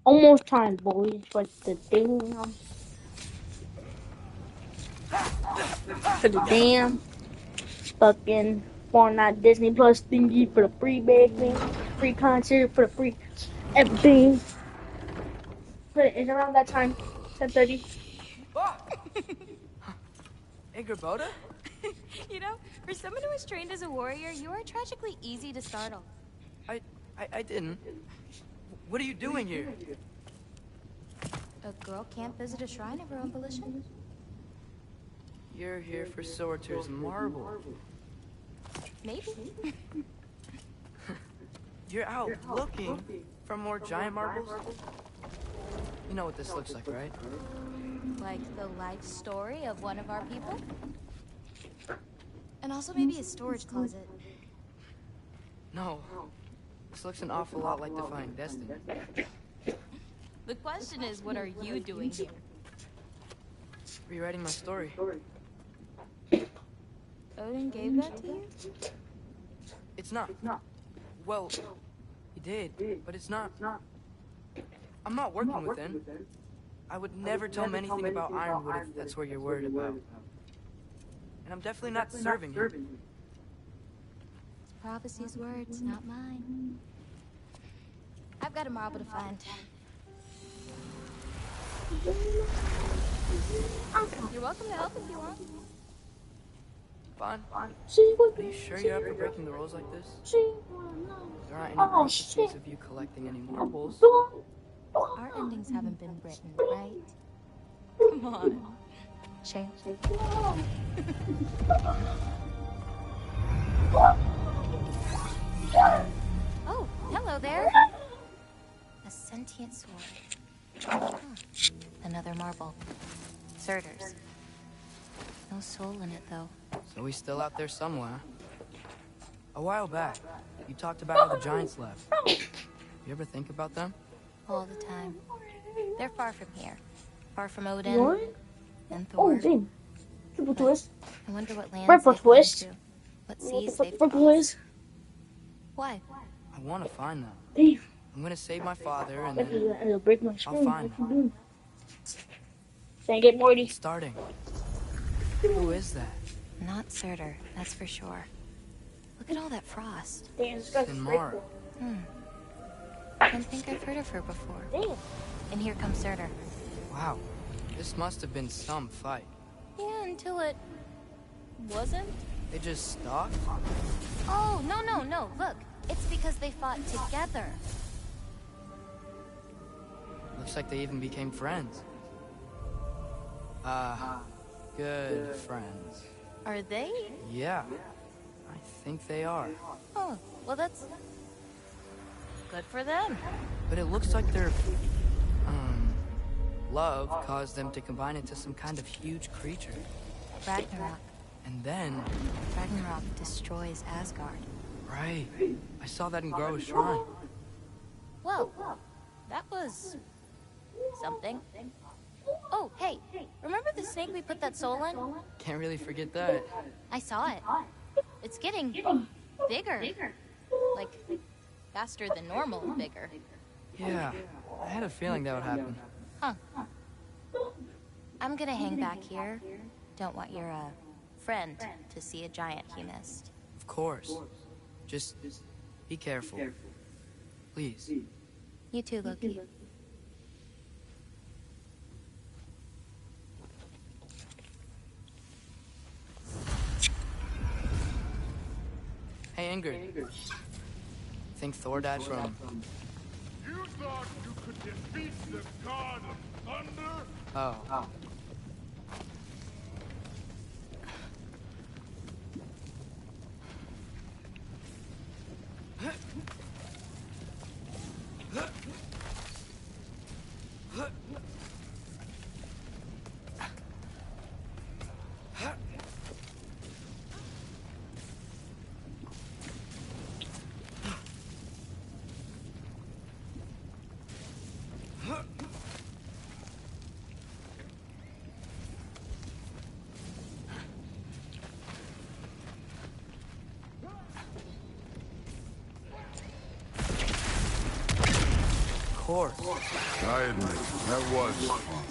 Almost time, boys. But the damn fucking Fortnite Disney Plus thingy for the free big thing, free concert for the free everything. But it's around that time, 10:30. Ingrid Boda? You know, for someone who is trained as a warrior, you are tragically easy to startle. I, I didn't. What are you doing here? A girl can't visit a shrine of her own volition? You're here for Sorter's marble. Maybe. You're out looking for more giant marbles? You know what this looks like, right? Like the life story of one of our people? And also maybe a storage closet. No. This looks an awful lot like Defying Destiny. The question is, what are you doing here? Rewriting my story. Odin gave that to you? It's not. Well, he did, but it's not. I'm not working with him. I would never tell him anything about Ironwood if that's what you're worried about. And I'm definitely not serving him. It's prophecy's words, not mine. I've got a marble to find. You're welcome to help if you want. Fine. See what? Are you sure you're up for breaking the rules like this? See? There aren't any Oh, prophecies shit. of you collecting any marbles. Our endings haven't been written, right? Come on. Shane. Oh, hello there. A sentient sword. Huh. Another marble. Surtur's. No soul in it, though. So he's still out there somewhere. A while back, you talked about how the giants left. You ever think about them? All the time. They're far from here. Far from Odin What? and Oh, Thor. damn. Triple twist. I wonder what lands Triple they've gone twist. to. What What the seas fuck? they've Triple crossed. twist. Why? I want to find them. Damn. I'm gonna save my father and That then it'll break my I'll screen. find What you them. doing? Dang it, Morty. It's starting. Who is that? Not Surtur, that's for sure. Look at all that frost. Damn, this guy's Sinmara. I don't think I've heard of her before. Damn. And here comes Surtur. Wow. This must have been some fight. Yeah, until it wasn't. They just stopped? Oh, no. Look, it's because they fought together. Looks like they even became friends. Good friends. Are they? Yeah. I think they are. Oh, well, that's good for them. But it looks like their, love caused them to combine into some kind of huge creature. Ragnarok. And then, Ragnarok destroys Asgard. right, I saw that in Groa's shrine. Whoa, that was something. Oh, hey, remember the snake we put that soul in? Can't really forget that. I saw it. It's getting bigger. Like, faster than normal bigger. Yeah, I had a feeling that would happen. Huh. I'm gonna hang back here. Don't want your, friend to see a giant he missed. Of course. Just be careful. Please. You too, Loki. Hey, Ingrid. Think Thor died from... You thought you could defeat the god of thunder? Oh. course. I admit, that was fun.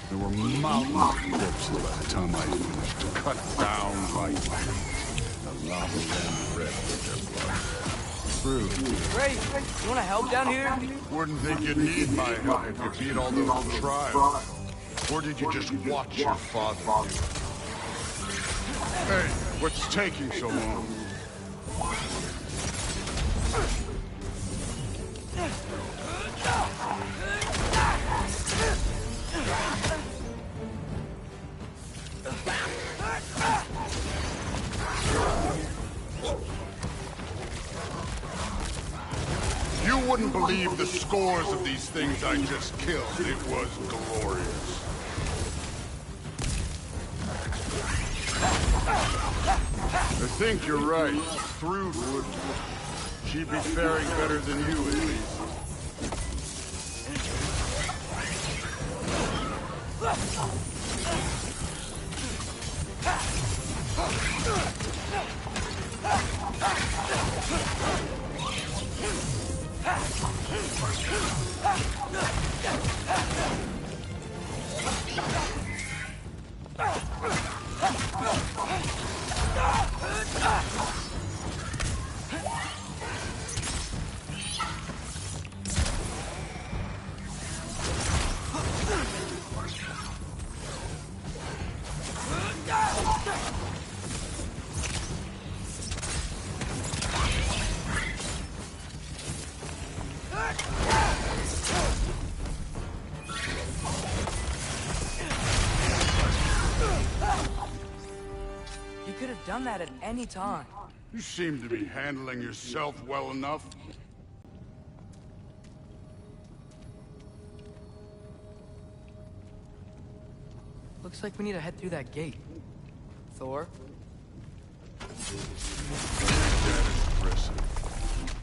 There were mountains of corpses by the time I finished, cut down by the lava ran red with their blood. True. Great. You want to help down here? Wouldn't think you'd need my help if you beat all those tribes. Or did you just watch your father do it? Hey, what's taking so long? You wouldn't believe the scores of these things I just killed. It was glorious. I think you're right. Thrude would. She'd be faring better than you, at least. You could have done that at any time. You seem to be handling yourself well enough. Looks like we need to head through that gate. Thor? That is impressive.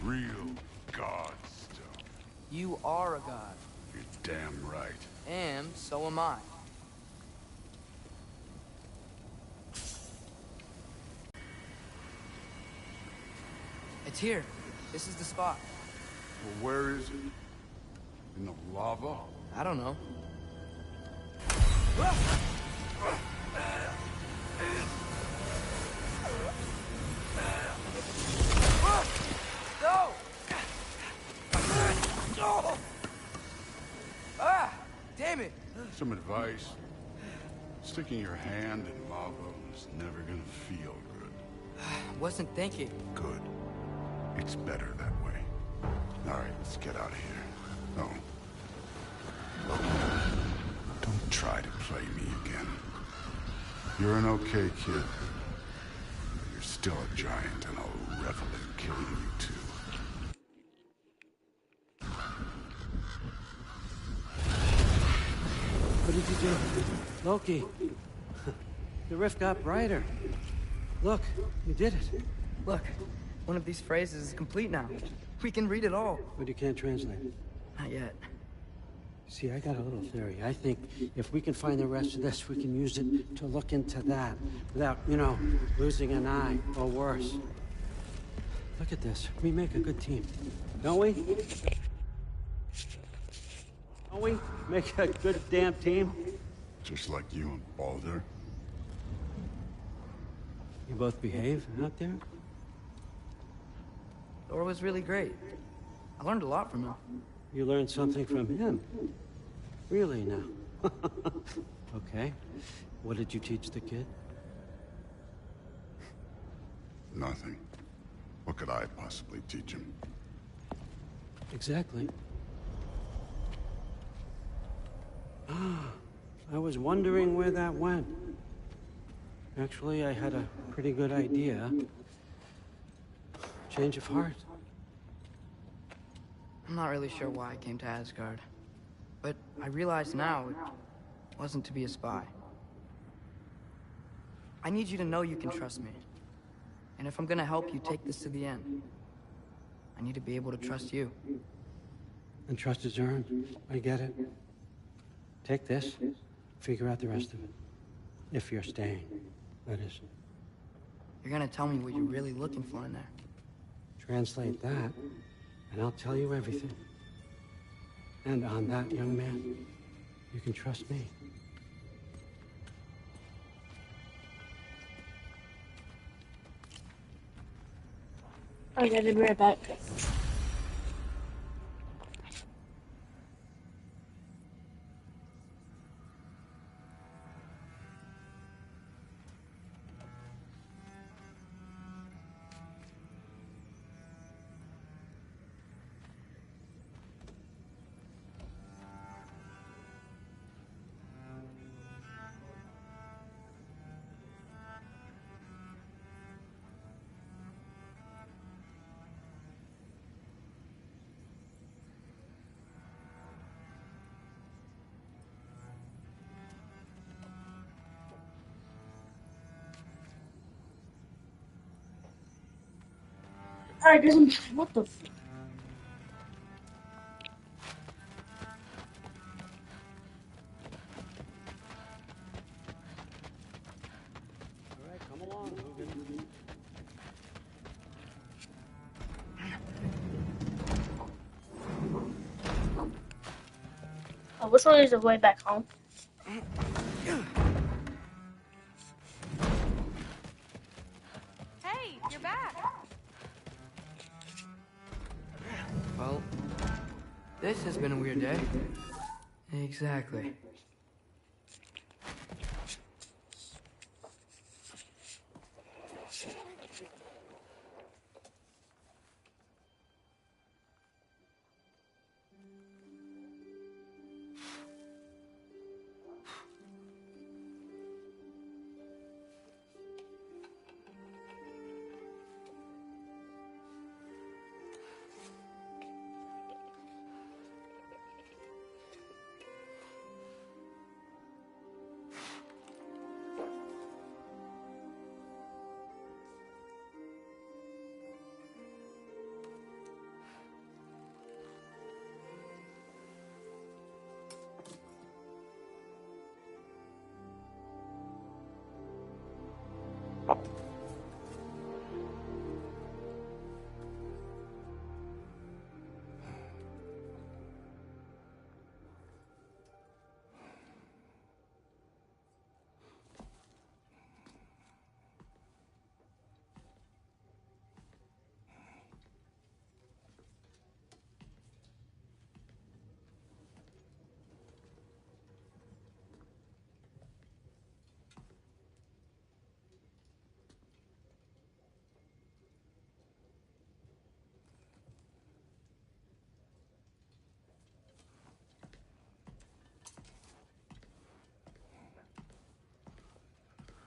Real god stuff. You are a god. You're damn right. And so am I. It's here. This is the spot. Well, where is it? In the lava? I don't know. No! No! Ah! Damn it! Some advice. Sticking your hand in lava is never gonna feel good. Wasn't thinking. Good. It's better that way. All right, let's get out of here. Oh. Don't try to play me again. You're an okay kid. But you're still a giant, and I'll revel in killing you too. What did you do? Loki. The rift got brighter. Look, you did it. Look, one of these phrases is complete now. We can read it all. But you can't translate it. Not yet. See, I got a little theory. I think if we can find the rest of this, we can use it to look into that without, you know, losing an eye or worse. Look at this. We make a good team, don't we? Don't we make a good damn team? Just like you and Baldur. You both behave out there? Thor was really great. I learned a lot from him. You learned something from him. Really now? Okay. What did you teach the kid? Nothing. What could I possibly teach him? Exactly. Ah, I was wondering where that went. Actually, I had a pretty good idea. Change of heart. I'm not really sure why I came to Asgard. But I realize now it wasn't to be a spy. I need you to know you can trust me. And if I'm gonna help you take this to the end, I need to be able to trust you. And trust is earned. I get it. Take this, figure out the rest of it. If you're staying, that is. You're gonna tell me what you're really looking for in there. Translate that, and I'll tell you everything. And on that, young man, you can trust me. I gotta be right back. Alright, doesn't what the All right, come along, Logan. oh, which one is the way back home? Hey, you're back. Well, this has been a weird day. Exactly.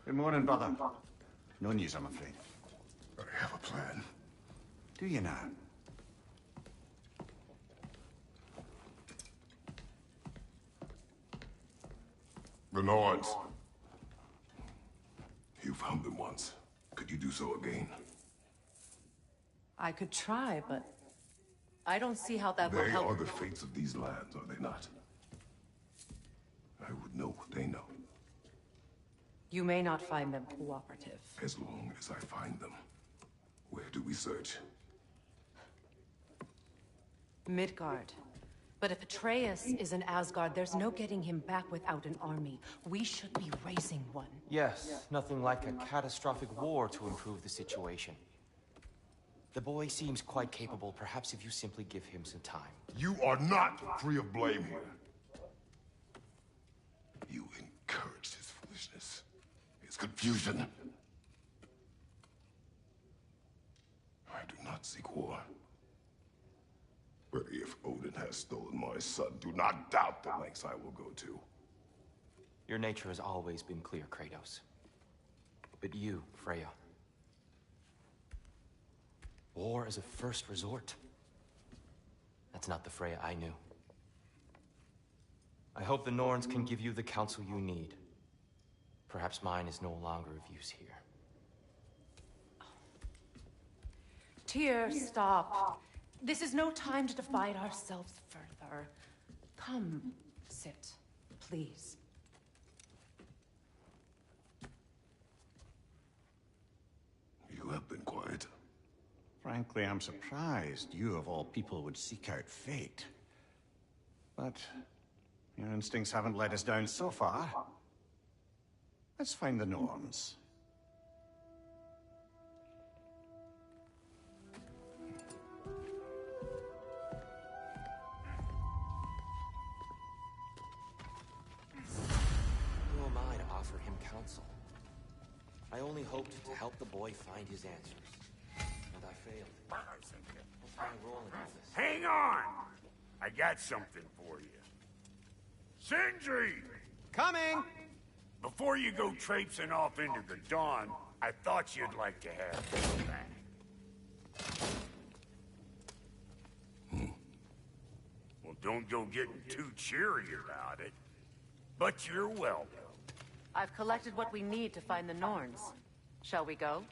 Good morning, brother. No news, I'm afraid. I have a plan. Do you now? The Lords. You found them once. Could you do so again? I could try, but I don't see how that will They help. are the fates of these lands, are they not? I would know what they know, You may not find them cooperative. as long as I find them. Where do we search? Midgard. But if Atreus is in Asgard, there's no getting him back without an army. We should be raising one. Yes, nothing like a catastrophic war to improve the situation. The boy seems quite capable. Perhaps if you simply give him some time. You are not free of blame here. You encouraged his foolishness, his confusion. I do not seek war. But if Odin has stolen my son, do not doubt the lengths I will go to. Your nature has always been clear, Kratos. But you, Freya. War as a first resort. That's not the Freya I knew. I hope the Norns can give you the counsel you need. Perhaps mine is no longer of use here. Tyr, stop. This is no time to divide ourselves further. Come, sit, please. You have been quiet. Frankly, I'm surprised you of all people would seek out fate. But your instincts haven't let us down so far. Let's find the Norns. Who am I to offer him counsel? I only hoped to help the boy find his answers. And I failed. What's my role in all this? Hang on! I got something for you. Sindri! Coming! Before you go traipsing off into the dawn, I thought you'd like to have this back. Well, don't go getting too cheery about it. But you're welcome. I've collected what we need to find the Norns. Shall we go?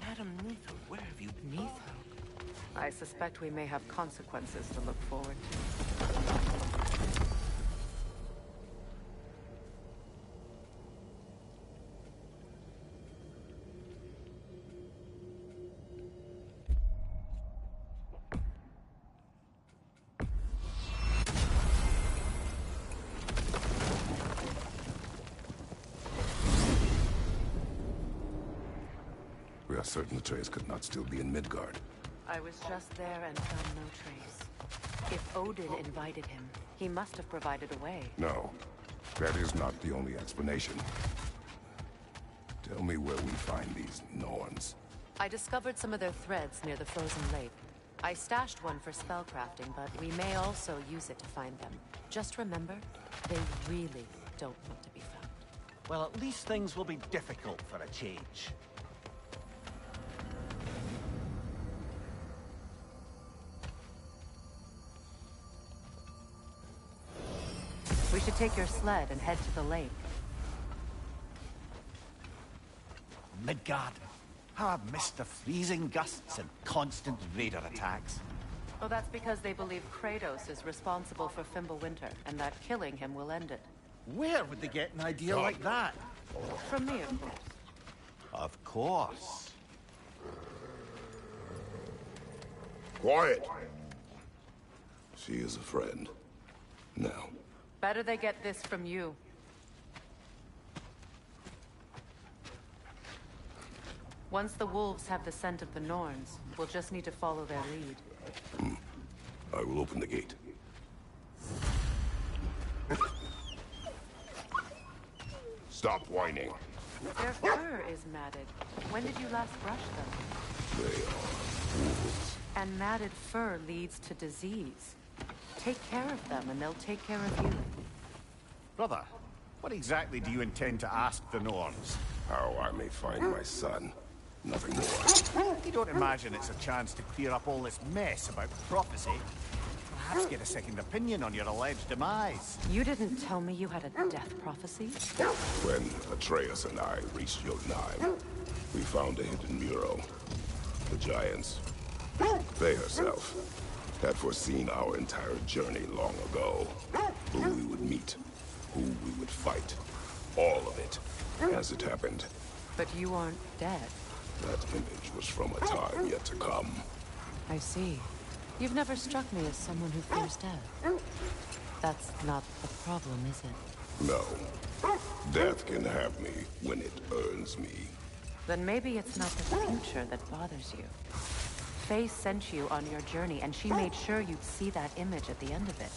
Madam Neathog, where have you been? Neathog? I suspect we may have consequences to look forward to. We are certain Atreus could not still be in Midgard. I was just there and found no trace. If Odin invited him, he must have provided a way. No, that is not the only explanation. Tell me where we find these Norns. I discovered some of their threads near the frozen lake. I stashed one for spellcrafting, but we may also use it to find them. Just remember, they really don't want to be found. Well, at least things will be difficult for a change. We should take your sled and head to the lake. Midgard. How I've missed the freezing gusts and constant raider attacks. Oh, that's because they believe Kratos is responsible for Fimbulwinter, and that killing him will end it. Where would they get an idea like that? From me, of course. Of course. Quiet! She is a friend. Now. Better they get this from you. Once the wolves have the scent of the Norns, we'll just need to follow their lead. I will open the gate. Stop whining. Their fur is matted. When did you last brush them? They are wolves. And matted fur leads to disease. Take care of them, and they'll take care of you. Brother, what exactly do you intend to ask the Norns? How I may find my son. Nothing more. You don't imagine it's a chance to clear up all this mess about prophecy? Perhaps get a second opinion on your alleged demise. You didn't tell me you had a death prophecy? When Atreus and I reached Jotunheim, we found a hidden mural. The Giants, Faye herself, had foreseen our entire journey long ago. Who we would meet, who we would fight. All of it, as it happened. But you aren't dead. That image was from a time yet to come. I see. You've never struck me as someone who fears death. That's not the problem, is it? No. Death can have me when it earns me. Then maybe it's not the future that bothers you. Faye sent you on your journey, and she made sure you'd see that image at the end of it.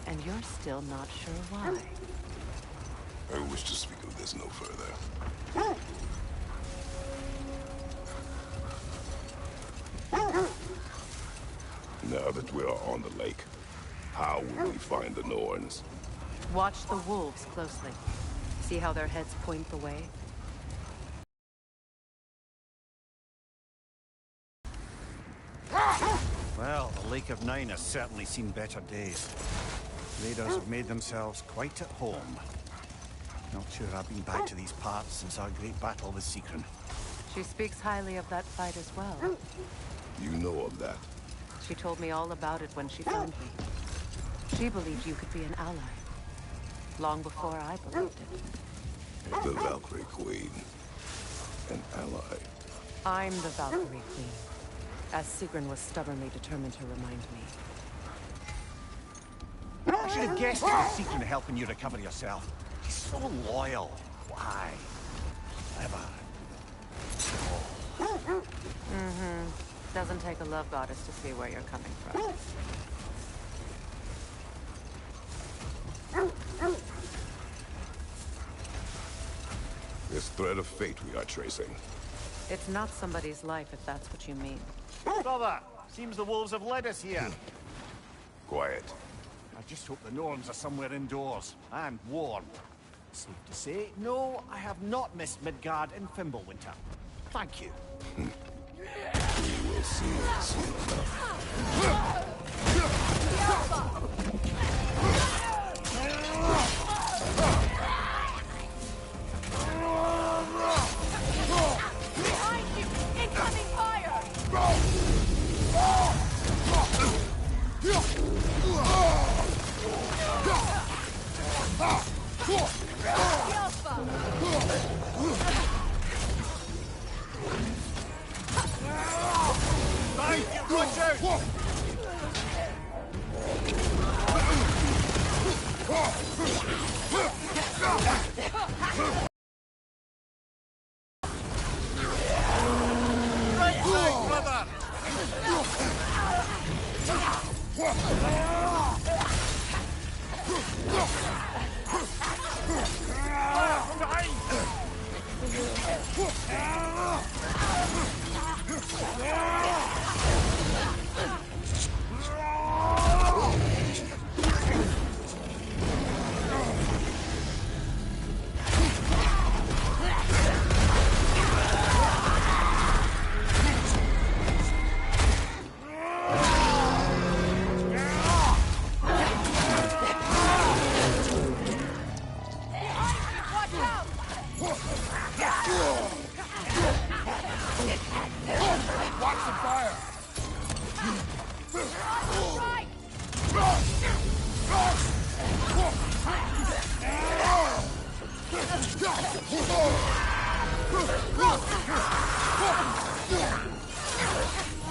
And you're still not sure why. I wish to speak of this no further. Now that we are on the lake, how will we find the Norns? Watch the wolves closely. See how their heads point the way? Well, The Lake of Nine has certainly seen better days. Raiders have made themselves quite at home. Not sure I've been back to these parts since our great battle with Seekron. She speaks highly of that fight as well. You know of that? She told me all about it when she found me. She believed you could be an ally. Long before I believed it. The Valkyrie Queen. An ally. I'm the Valkyrie Queen, as Seekron was stubbornly determined to remind me. I should have guessed it was Seekron helping you recover yourself. He's so loyal. Why? Clever. Mm-hmm. Doesn't take a love goddess to see where you're coming from. This thread of fate we are tracing. It's not somebody's life, if that's what you mean. Brother, seems the wolves have led us here. Quiet. I just hope the Norns are somewhere indoors, and warm. Safe to say, no, I have not missed Midgard in Fimbulwinter. Thank you. We will see soon enough. Behind you! Incoming fire! Thank you, Roger!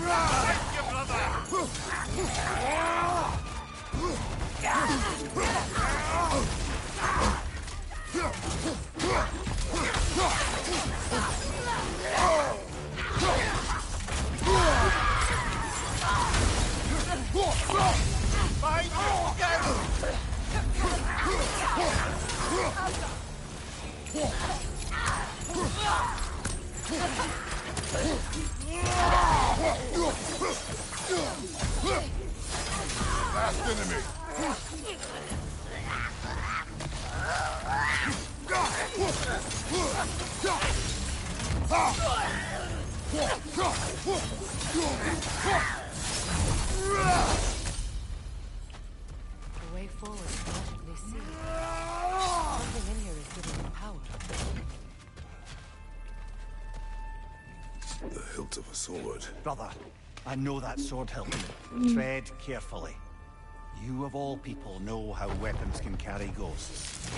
Right back, brother! Last enemy. The way forward is magically sealed. Something in here is giving them power. The hilt of a sword. Brother, I know that sword hilt. Tread carefully. You of all people know how weapons can carry ghosts.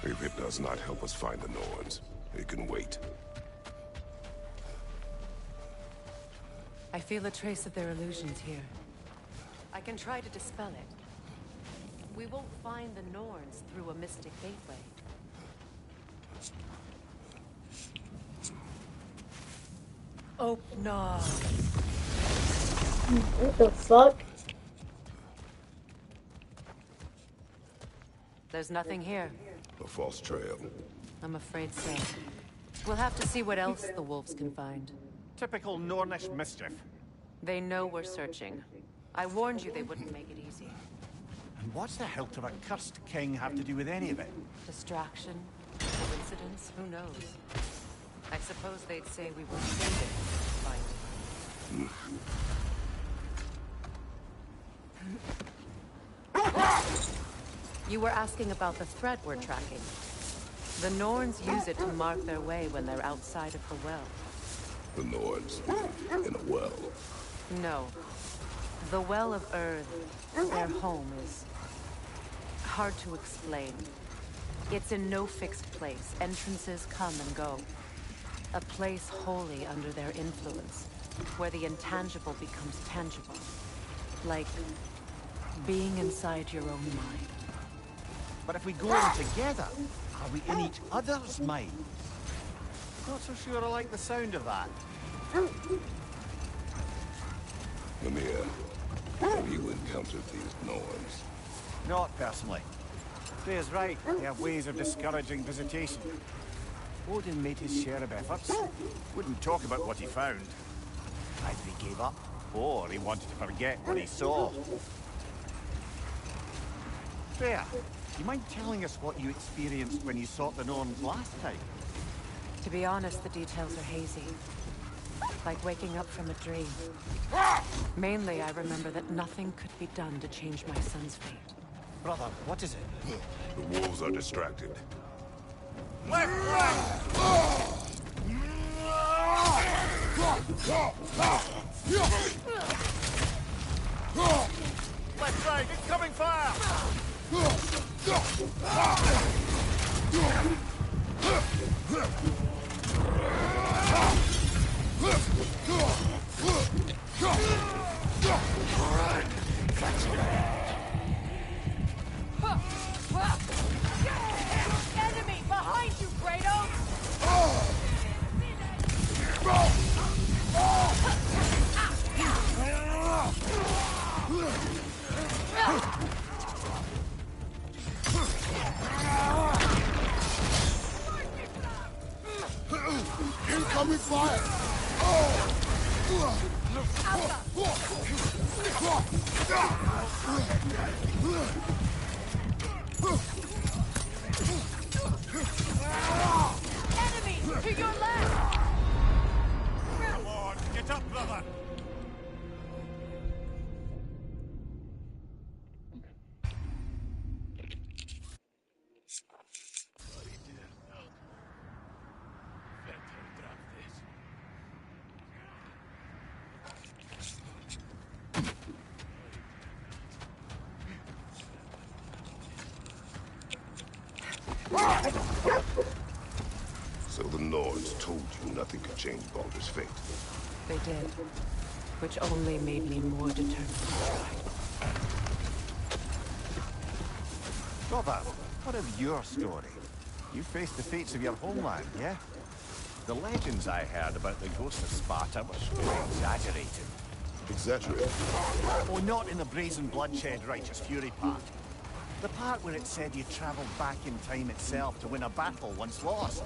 If it does not help us find the Norns, it can wait. I feel a trace of their illusions here. I can try to dispel it. We won't find the Norns through a mystic gateway. Opnar. What the fuck? There's nothing here. A false trail. I'm afraid so. We'll have to see what else the wolves can find. Typical Nornish mischief. They know we're searching. I warned you they wouldn't make it easy. And what's the hilt of a cursed king have to do with any of it? Distraction? Coincidence? Who knows? I suppose they'd say we were fated to find You were asking about the thread we're tracking. The Norns use it to mark their way when they're outside of the well. The Nords live in a well. No. The Well of Earth, their home, is hard to explain. It's in no fixed place. Entrances come and go. A place wholly under their influence, where the intangible becomes tangible. Like being inside your own mind. But if we go in together, are we in each other's mind? Not so sure I like the sound of that. Mimir, have you encountered these Norns? Not personally. Freya's right. They have ways of discouraging visitation. Odin made his share of efforts. Wouldn't talk about what he found. Either he gave up, or he wanted to forget what he saw. Freya, do you mind telling us what you experienced when you sought the Norns last time? To be honest, the details are hazy. Like waking up from a dream. Mainly, I remember that nothing could be done to change my son's fate. Brother, what is it? The wolves are distracted. Left flank! Left side, incoming fire! Enemy behind you, Kratos! Incoming fire! Enemy to your left! Come on, get up, brother! So the Nords told you nothing could change Baldur's fate. They did. Which only made me more determined to try. Brother, what of your story? You faced the fates of your homeland, yeah? The legends I heard about the ghost of Sparta were very exaggerated. Exaggerated? Oh, not in the brazen bloodshed righteous fury part. The part where it said you travelled back in time itself to win a battle once lost.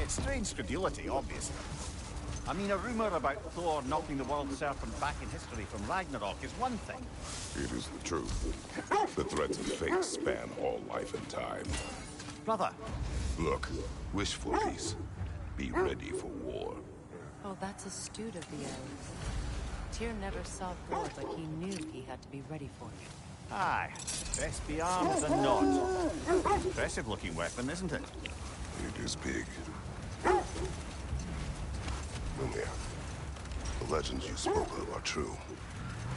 It's strange credulity, obviously. I mean, a rumour about Thor knocking the world serpent back in history from Ragnarok is one thing. It is the truth. The threads of fate span all life and time. Brother. Look, wish for peace. Be ready for war. Oh, that's astute of the elves. Tyr never saw war, but he knew he had to be ready for it. Aye, best be armed than not. Impressive looking weapon, isn't it? It is big. Mimir, the legends you spoke of are true.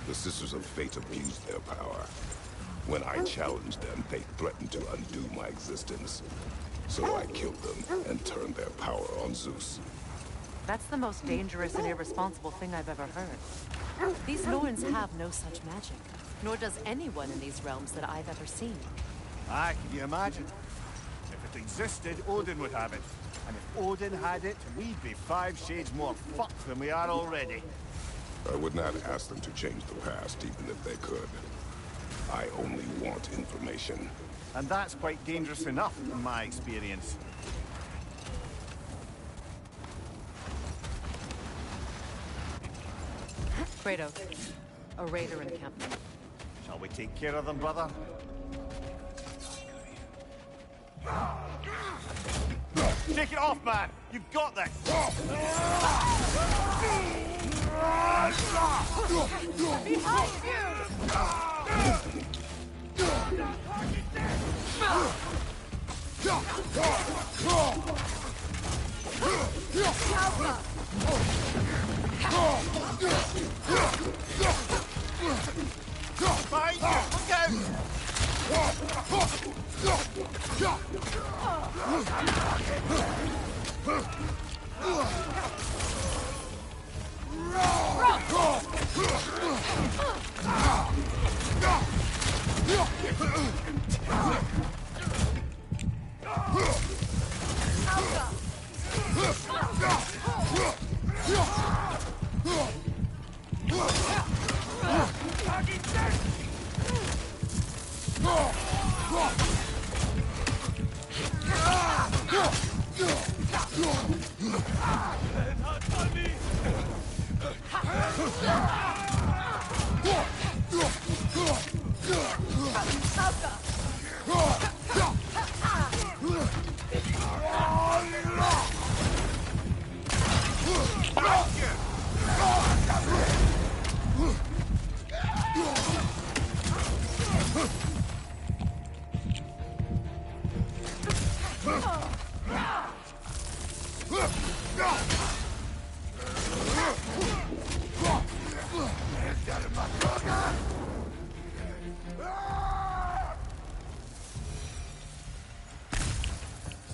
The Sisters of Fate abused their power. When I challenged them, they threatened to undo my existence. So I killed them and turned their power on Zeus. That's the most dangerous and irresponsible thing I've ever heard. These Norns have no such magic, nor does anyone in these realms that I've ever seen. Aye, can you imagine? If it existed, Odin would have it. And if Odin had it, we'd be 5 shades more fucked than we are already. I would not ask them to change the past, even if they could. I only want information. And that's quite dangerous enough, in my experience. Kratos, a raider encampment. Shall we take care of them, brother? Take it off, man! You've got this! Behind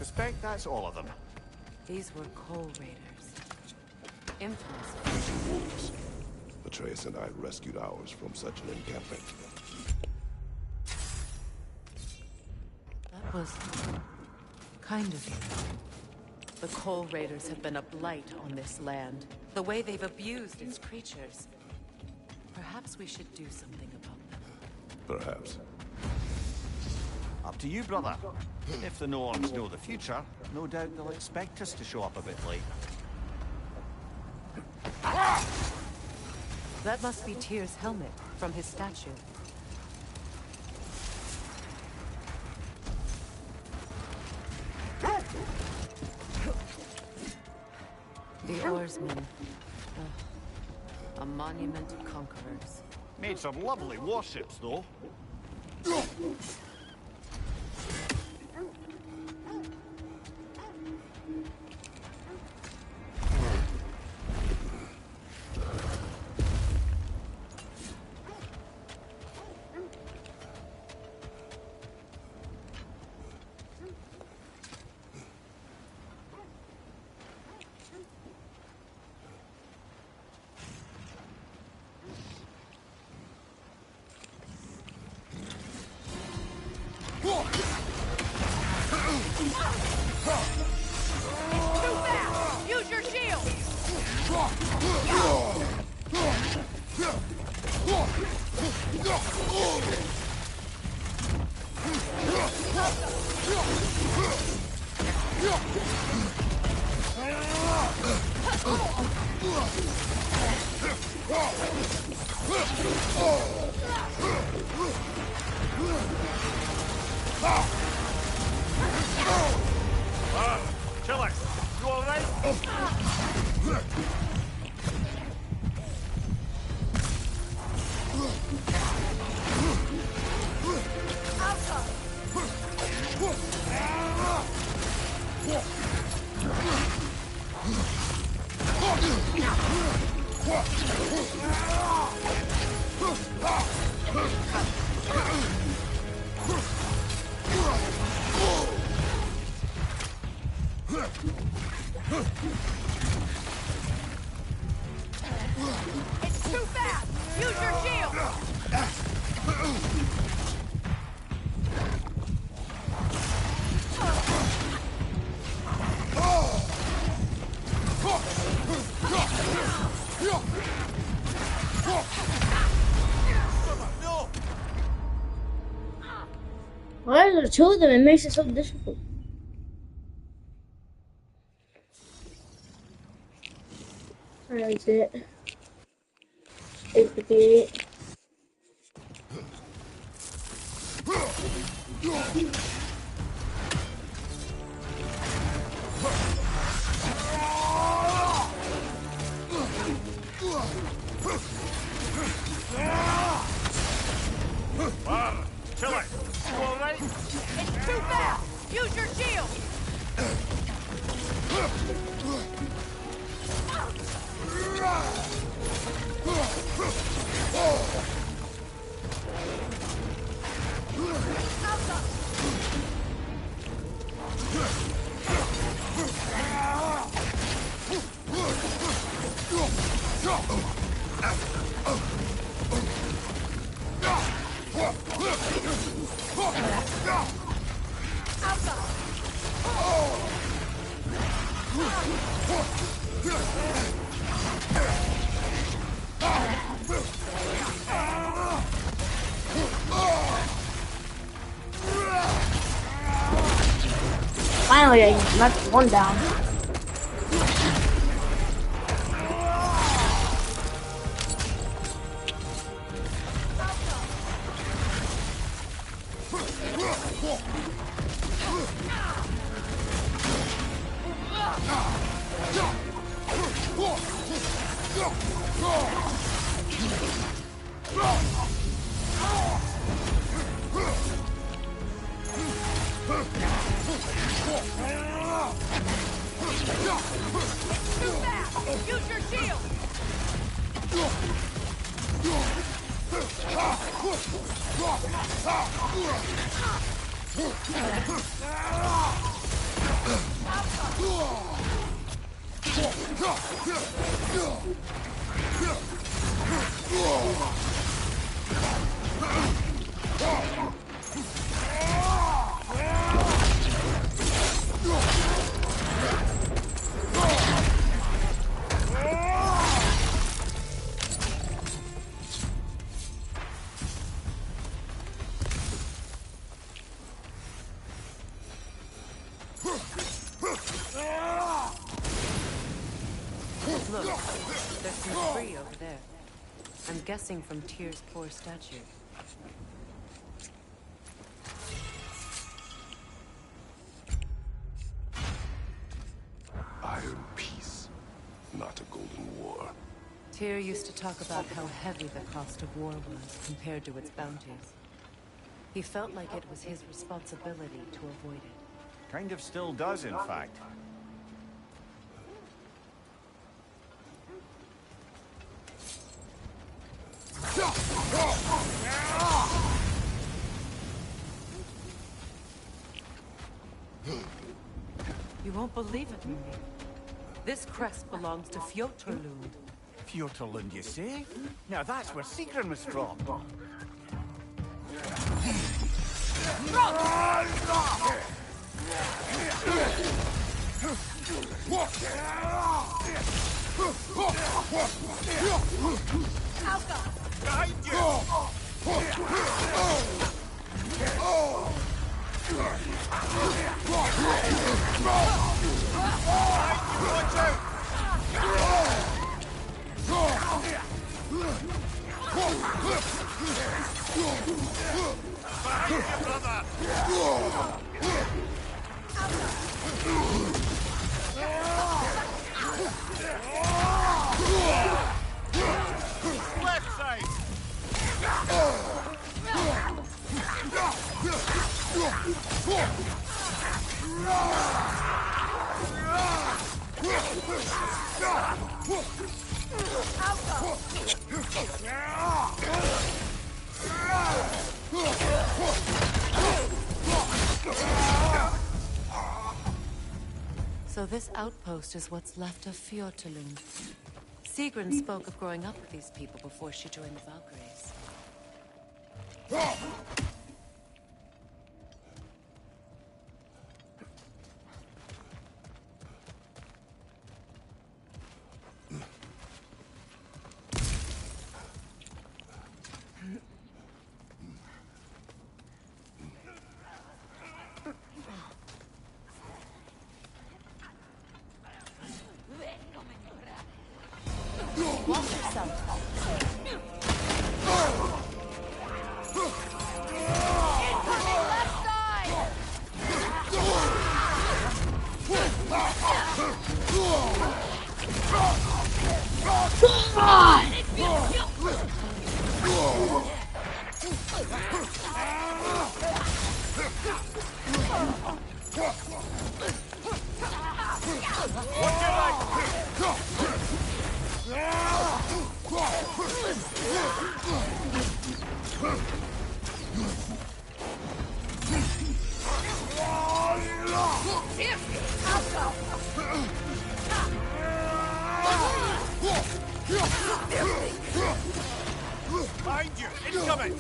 Suspect that's all of them. These were Coal Raiders. Infamous. Wolves. Atreus and I rescued ours from such an encampment. That was kind of you. The Coal Raiders have been a blight on this land. The way they've abused its creatures. Perhaps we should do something about them. Perhaps. Up to you, brother. If the Norns know the future, no doubt they'll expect us to show up a bit late. That must be Tyr's helmet from his statue. The oarsmen. A monument of conquerors. Made some lovely warships, though. Use your shield! Chiller, you all right? It's too fast! Use your shield! Why are there two of them? It makes it so difficult. That's it. 858. Finally, I knocked one down. Use your shield! Look, there's some debris over there. I'm guessing from Tyr's poor statue. Iron peace, not a golden war. Tyr used to talk about how heavy the cost of war was compared to its bounties. He felt like it was his responsibility to avoid it. Kind of still does, in fact. You won't believe it, Mimi. This crest belongs to Fjotorlund. Fjotorlund, you say? Now that's where Sigrun was from. Left side! So this outpost is what's left of Fjotorlund. Sigrun spoke of growing up with these people before she joined the Valkyries. Watch yourself. Incoming left side! Behind you! Incoming!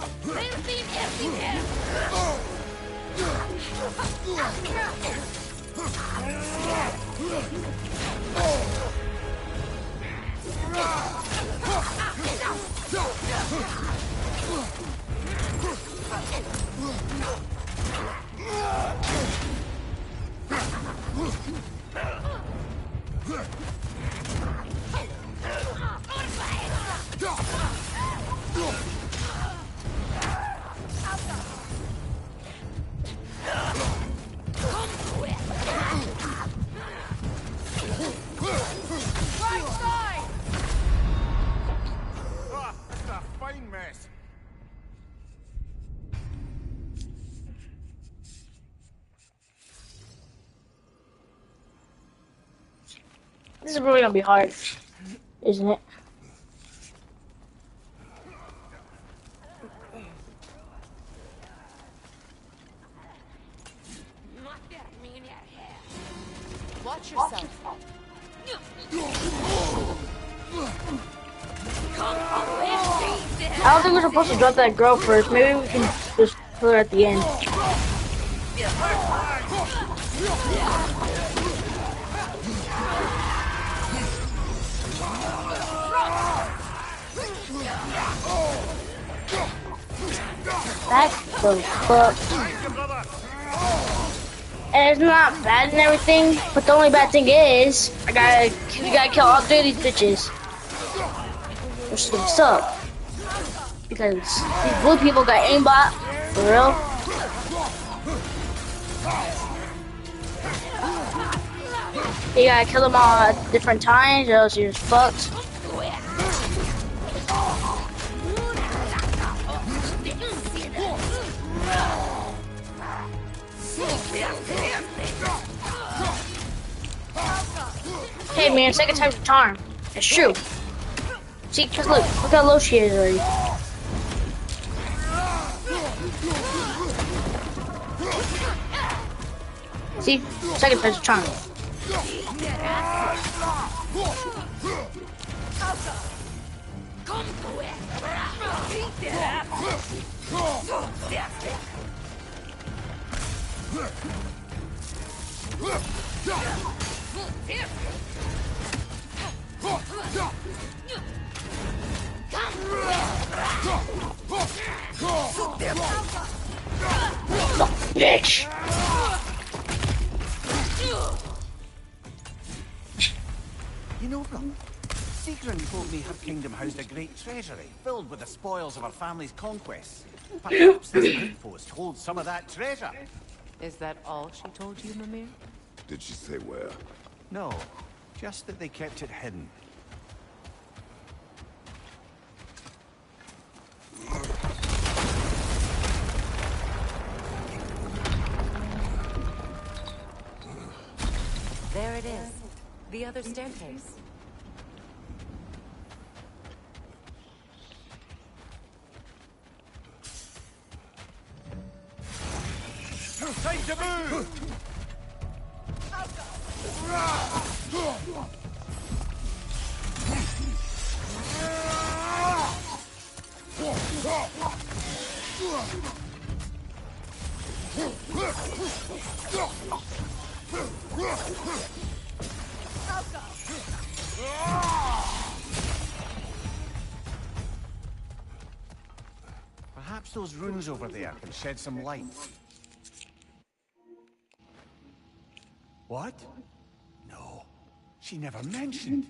Ah, this is a fine mess. This is really gonna be hard, isn't it? Watch yourself. I don't think we're supposed to drop that girl first. Maybe we can just kill her at the end. That's the fuck. And it's not bad and everything, but the only bad thing is, we gotta kill all three of these bitches. Which is gonna suck. Because these blue people got aimbot, for real. You gotta kill them all at different times, or else you're just fucked. Hey man, second time's a charm. It's true. See, cause look how low she is already. See, second time's a charm. Bitch! You know, Rob, Sigrun told me her kingdom housed a great treasury filled with the spoils of her family's conquests. Perhaps this outpost holds some of that treasure. Is that all she told you, Mimir? Did she say where? No, just that they kept it hidden. There it is. The other staircase. Time to move! Perhaps those runes over there can shed some light. What? No, she never mentioned.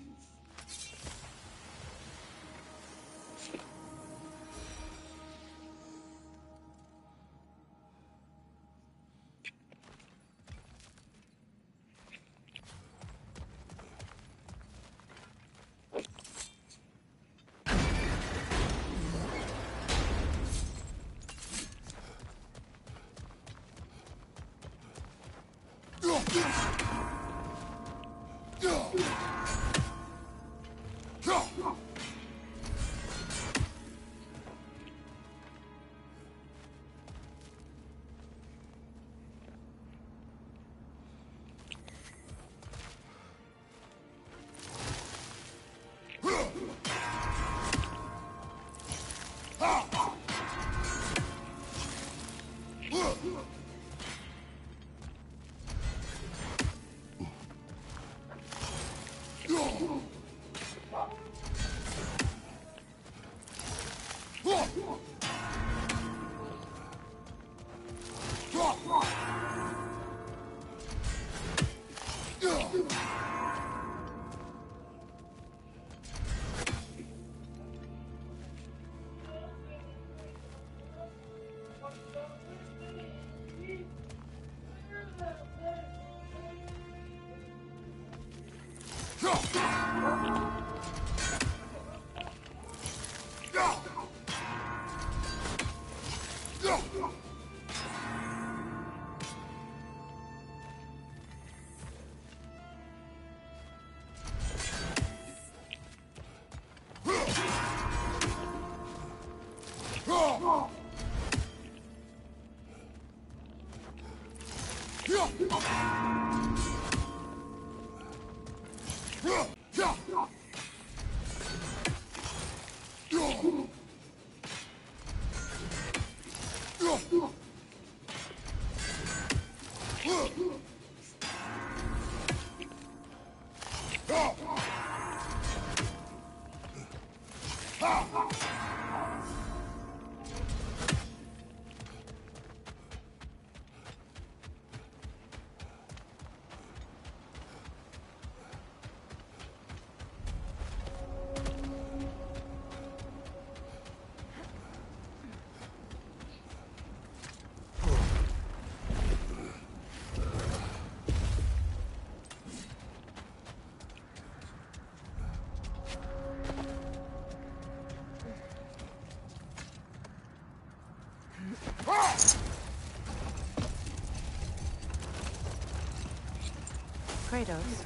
Kratos,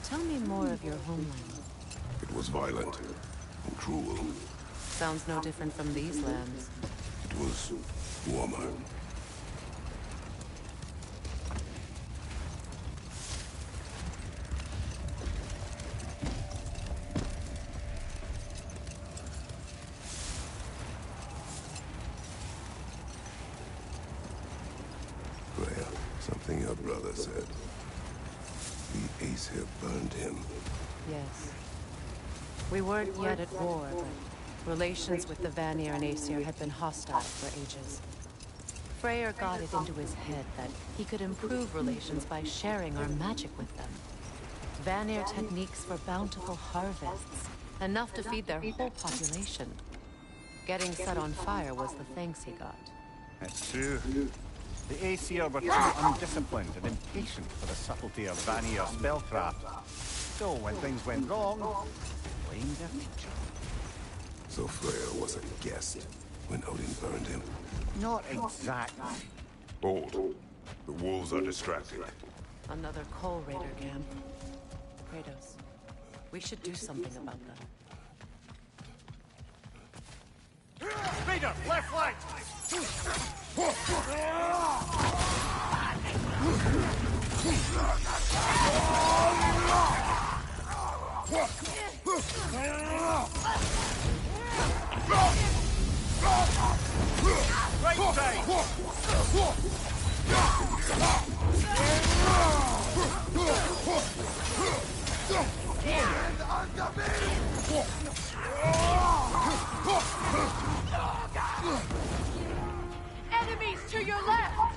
tell me more of your homeland. It was violent and cruel. Sounds no different from these lands. It was warmer. Freya, something your brother said. The Aesir burned him. Yes. We weren't yet at war, but relations with the Vanir and Aesir had been hostile for ages. Freyr got it into his head that he could improve relations by sharing our magic with them. Vanir techniques for bountiful harvests, enough to feed their whole population. Getting set on fire was the thanks he got. It's true. The Aesir were too undisciplined and impatient for the subtlety of Vanir spellcraft. So when things went wrong, blamed their teacher. So Freya was a guest when Odin burned him? Not exactly. Hold. The wolves are distracted. Another Coal Raider camp. Kratos, we should do something about them. Raider, left flank! Right Enemies to your left!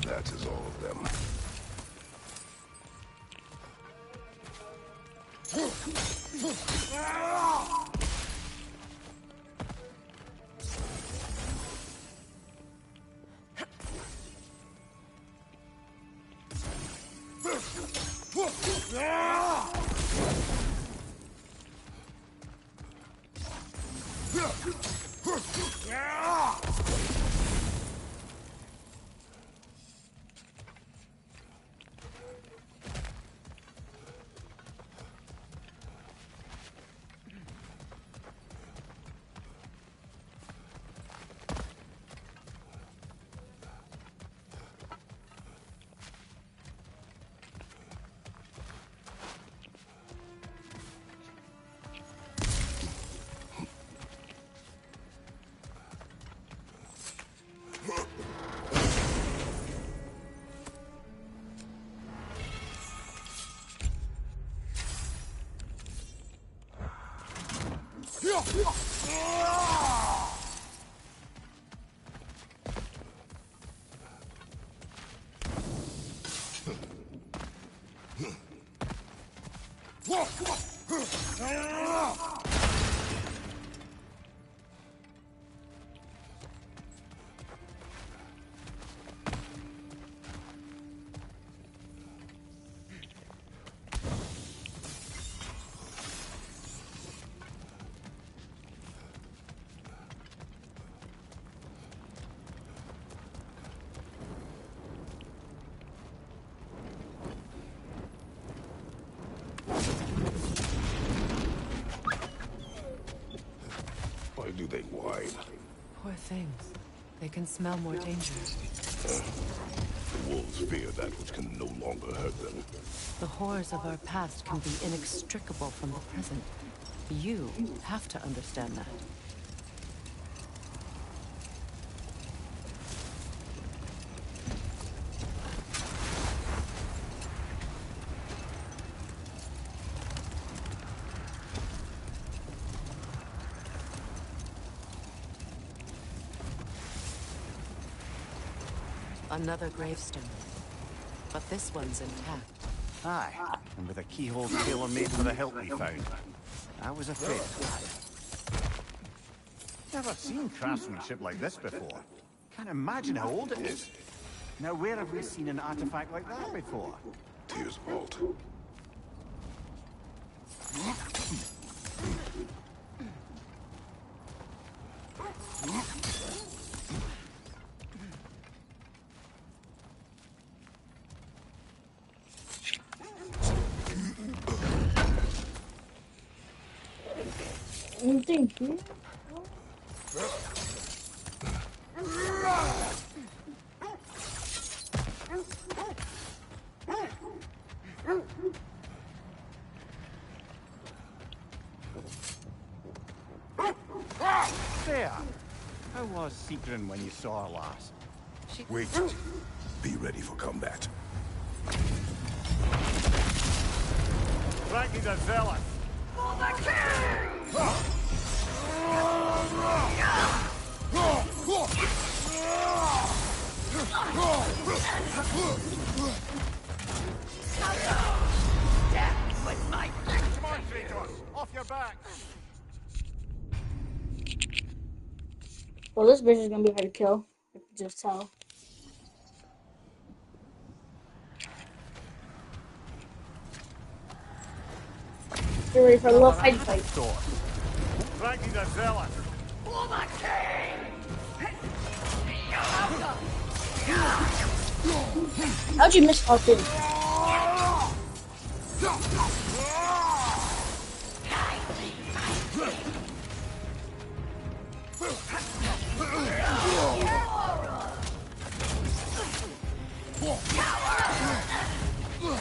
That is all of them. Why do they whine? Poor things. They can smell more danger. The wolves fear that which can no longer hurt them. The horrors of our past can be inextricable from the present. You have to understand that. Another gravestone. But this one's intact. Aye, and with a keyhole tailor-made for the hilt we found. I was afraid. Never seen craftsmanship like this before. Can't imagine how old it is. Now, where have we seen an artifact like that before? Tears vault. Thank you. There! How was Sigrun when you saw her last? Wait. Be ready for combat. Frankie the Zealot! For the king! Death with my... Come on, Kratos! Off your back! Well, this bitch is gonna be hard to kill. I can just tell. Get ready for a little fight. Frankie the Zealot! For the king! How'd you miss all three?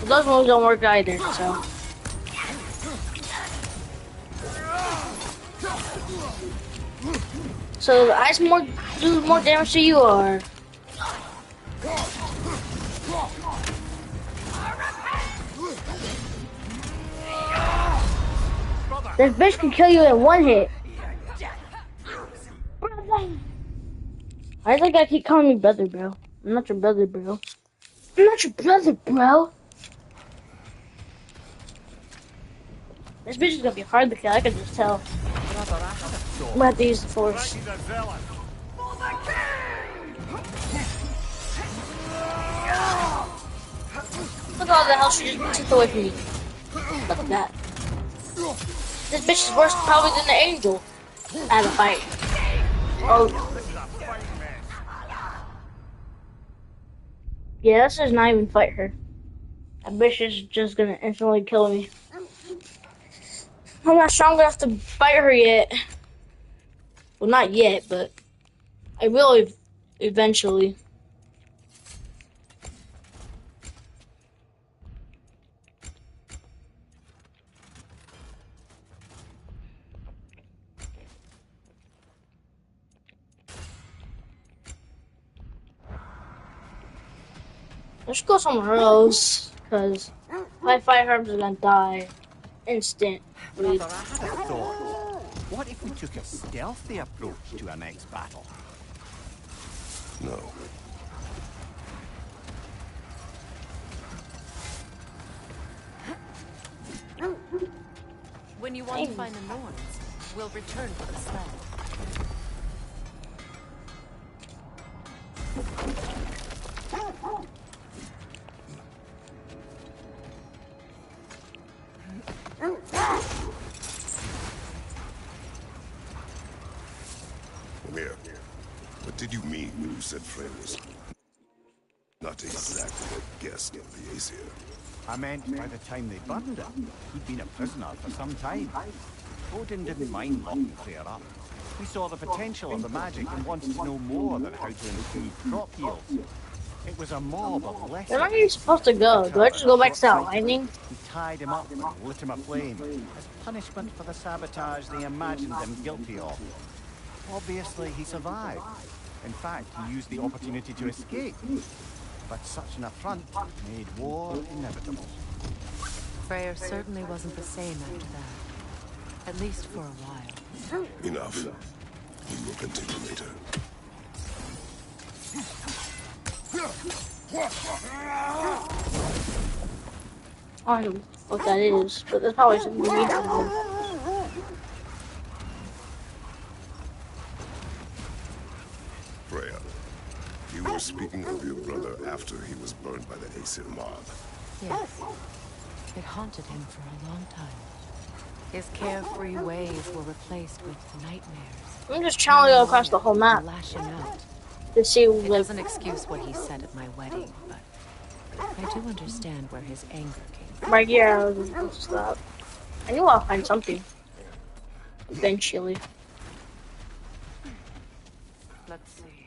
Those ones don't work either, so. So the ice do more damage to you, or? This bitch can kill you in one hit. Brother. Why does that guy keep calling me brother, bro? I'm not your brother, bro. I'm not your brother, bro. This bitch is gonna be hard to kill, I can just tell. I'm gonna have to use the force. Look at all the hell she just took away from me. Look at that. This bitch is worse probably than the angel at a fight. Oh. Yeah, let's just not even fight her. That bitch is just gonna instantly kill me. I'm not strong enough to fight her yet. Well, not yet, but I will eventually. Let's go somewhere else, because if I fight her, I'm just gonna die. Instant. What if we took a stealthy approach to our next battle? No. When you want to find the Norns, we'll return to the sled. Mimir, what did you mean when you said Frey was not exactly a guest of the Aesir? I meant by the time they burned him, he'd been a prisoner for some time. Odin didn't mind locking Freyr up. He saw the potential of the magic and wanted to know more than how to improve crop yields. It was a mob of less. Where am I supposed to go? Do I just go back to that lightning? He tied him up and lit him aflame as punishment for the sabotage they imagined him guilty of. Obviously, he survived. In fact, he used the opportunity to escape. But such an affront made war inevitable. Freyr certainly wasn't the same after that. At least for a while. Enough. We will continue later. I don't know what that is, but there's probably something we need to know. Freya, you were speaking of your brother after he was burned by the Aesir mob. Yes. It haunted him for a long time. His carefree ways were replaced with nightmares. I'm just channeling across the whole map Lashing out. to see It like doesn't excuse what he said at my wedding, but I do understand where his anger came from. right here. I was supposed to stop. I knew I'll find something eventually. Let's see.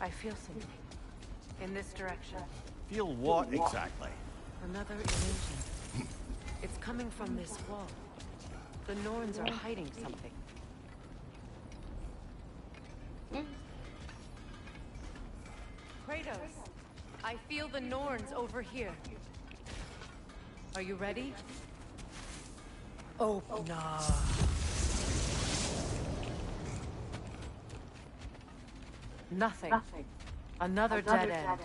I feel something. In this direction. Feel what exactly? Another illusion. It's coming from this wall. The Norns are hiding something. Kratos, I feel the Norns over here. Are you ready? Oh, nah. Nothing. Another dead end.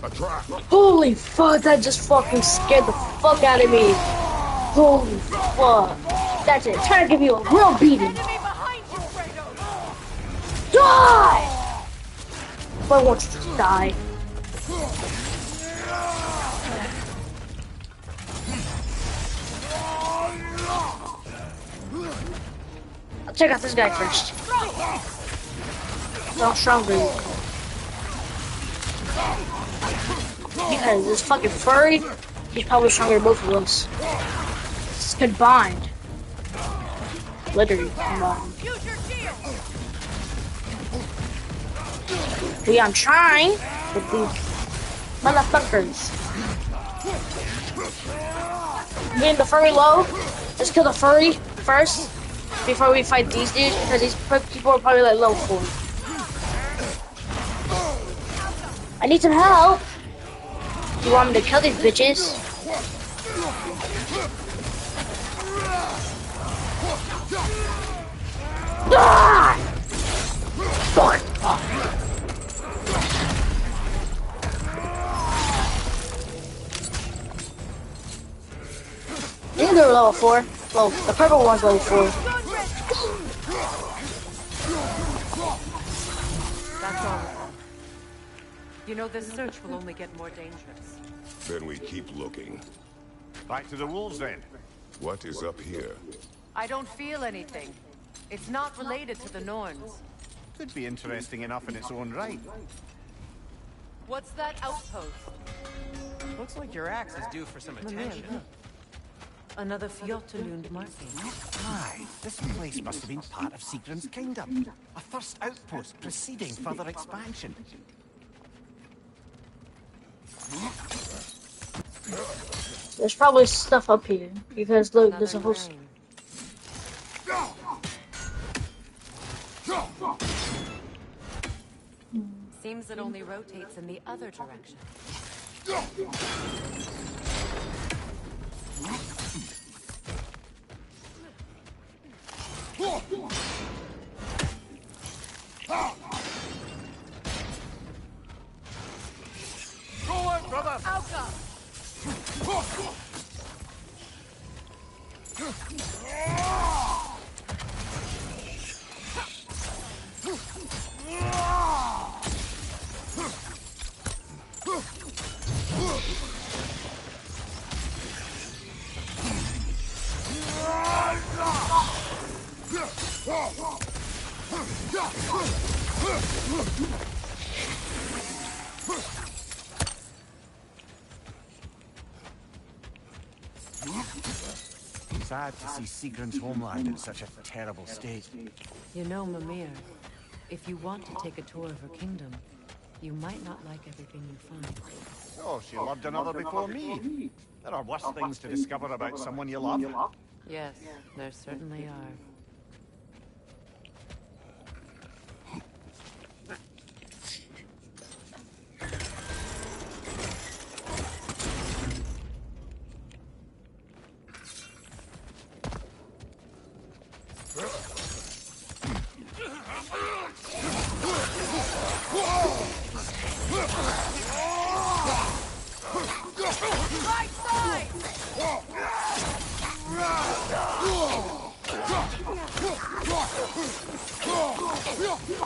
A trap! Holy fuck! That just fucking scared the fuck out of me. Holy fuck! That's it. Trying to give you a real beating. Die! Why won't you just die? I'll check out this guy first. How stronger you are. Because this fucking furry, he's probably stronger than both of us. It's combined. Literally combined. See, I'm trying with these motherfuckers. Getting the furry low. Let's kill the furry first before we fight these dudes, because these people are probably like level 4. I need some help. You want me to kill these bitches? Ah! Fuck. I think they were level 4. Well, the purple one's level 4. That's all of them. You know, this search will only get more dangerous. Then we keep looking. Back to the wolves then. What is up here? I don't feel anything. It's not related to the Norns. Could be interesting enough in its own right. What's that outpost? Looks like your axe is due for some attention. Look. Another Fjotalund marking. Aye, this place must have been part of Sigrun's kingdom. A first outpost preceding further expansion. There's probably stuff up here, because look, there's a whole... Seems it only rotates in the other direction. Forward, brother! Alka! Sad to see Sigrun's homeland in such a terrible state. You know, Mimir, if you want to take a tour of her kingdom, you might not like everything you find. Oh, she loved another before me. There are worse things to discover about someone you love. Yes, there certainly are. Right side!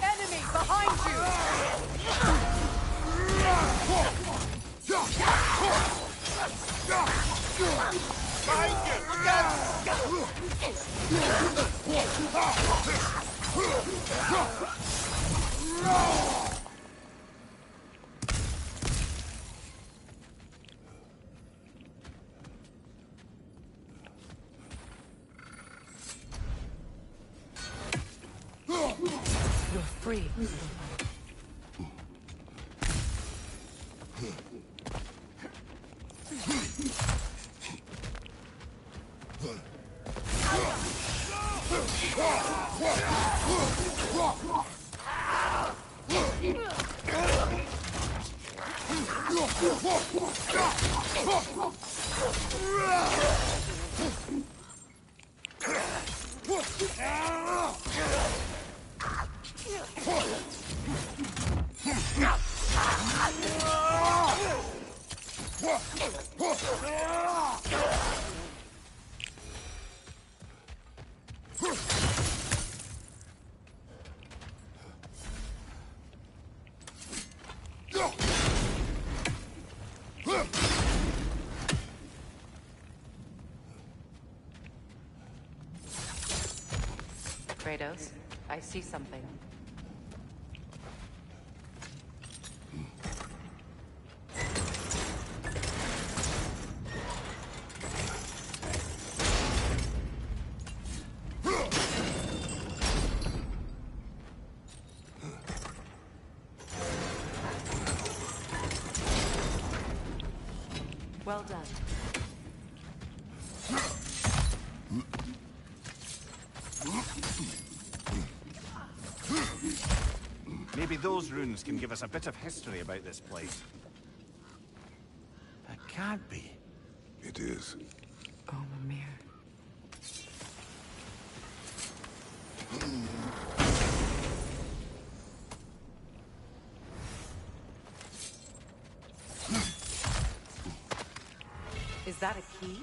Enemy behind You're free. Kratos, I see something. Well done. Maybe those runes can give us a bit of history about this place. That can't be. It is. Oh, Mimir. Is that a key?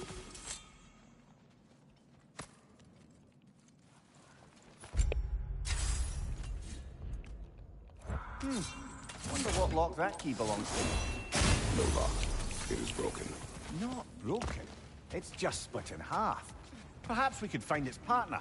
Wonder what lock that key belongs to. No lock. It is broken. Not broken. It's just split in half. Perhaps we could find its partner.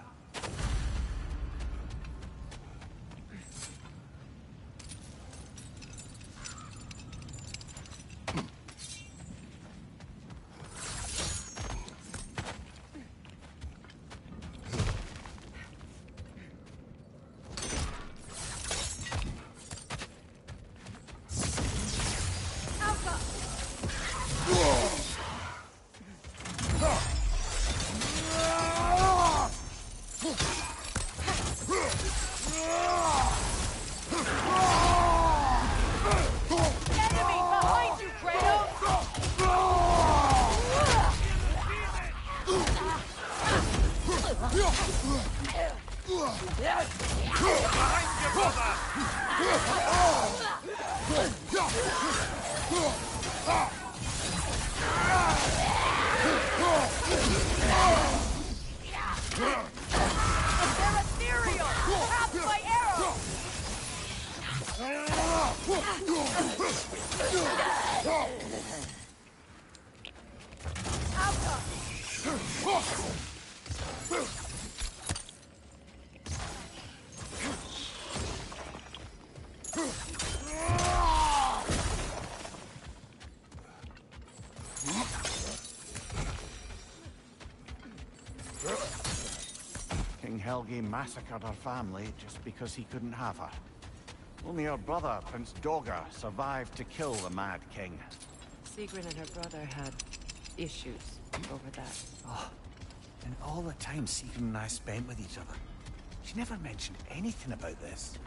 King Helge massacred her family just because he couldn't have her. Only her brother, Prince Dogger, survived to kill the Mad King. Sigrun and her brother had issues over that. Oh, and all the time Sigrun and I spent with each other, she never mentioned anything about this.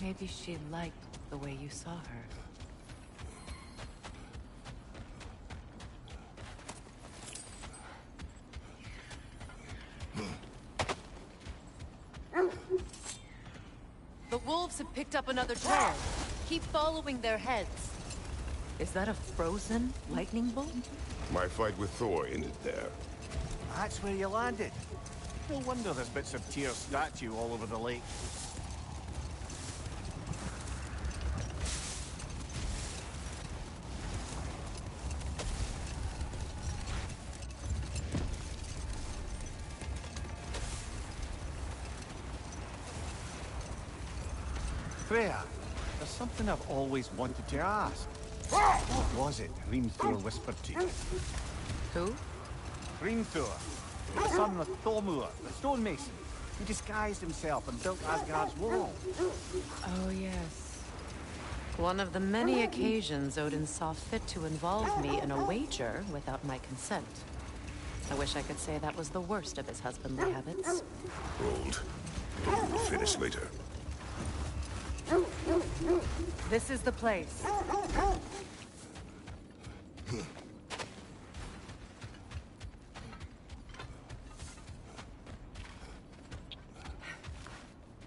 Maybe she liked the way you saw her. The wolves have picked up another trail. Keep following their heads. Is that a frozen lightning bolt? My fight with Thor ended there. That's where you landed. No wonder there's bits of Tyr's statue all over the lake. Freya, there's something I've always wanted to ask. What was it Hrimthur whispered to you? Who? Hrimthur, the son of Thormur, the stonemason. He disguised himself and built Asgard's wall. Oh, yes. One of the many occasions Odin saw fit to involve me in a wager without my consent. I wish I could say that was the worst of his husbandly habits. Hold. We'll finish later. This is the place.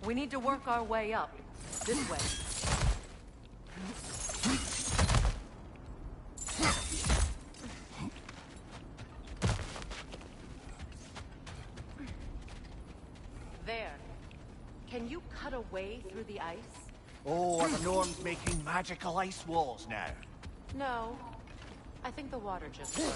We need to work our way up. This way. There. Can you cut a way through the ice? Oh, are the Norns making magical ice walls now? No. I think the water just broke.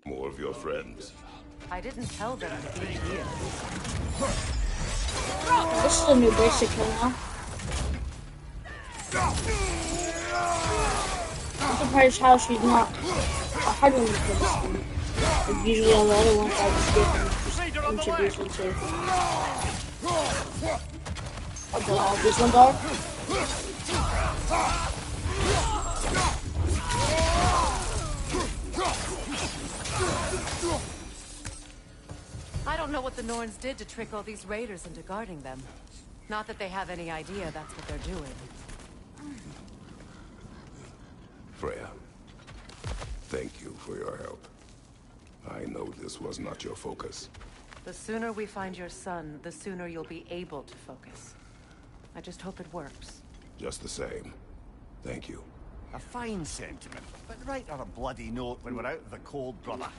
More of your friends. I didn't tell them to be here. This is a new basic now. I'm surprised how she's not a hard one for this one. Like usually all the other ones I just get them introduced into. Okay, all these ones are. I don't know what the Norns did to trick all these raiders into guarding them. Not that they have any idea that's what they're doing. Freya, thank you for your help. I know this was not your focus. The sooner we find your son, the sooner you'll be able to focus. I just hope it works. Just the same. Thank you. A fine sentiment, but write her a bloody note when we're out of the cold, brother.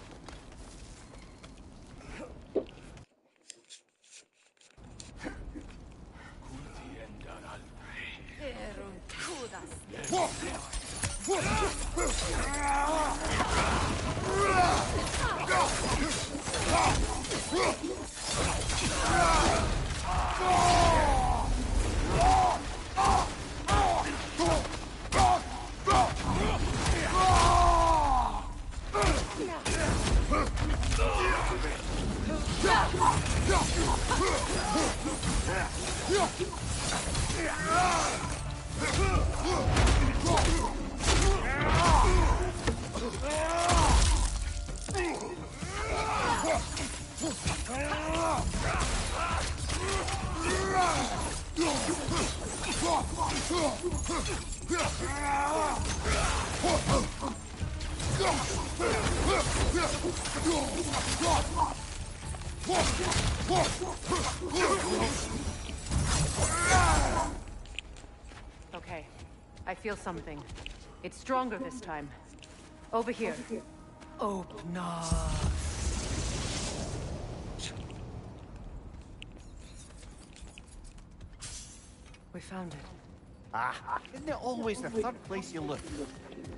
Okay, I feel something. It's stronger this time. Over here. Oh, no. We found it. Ah, isn't it always the third place you look?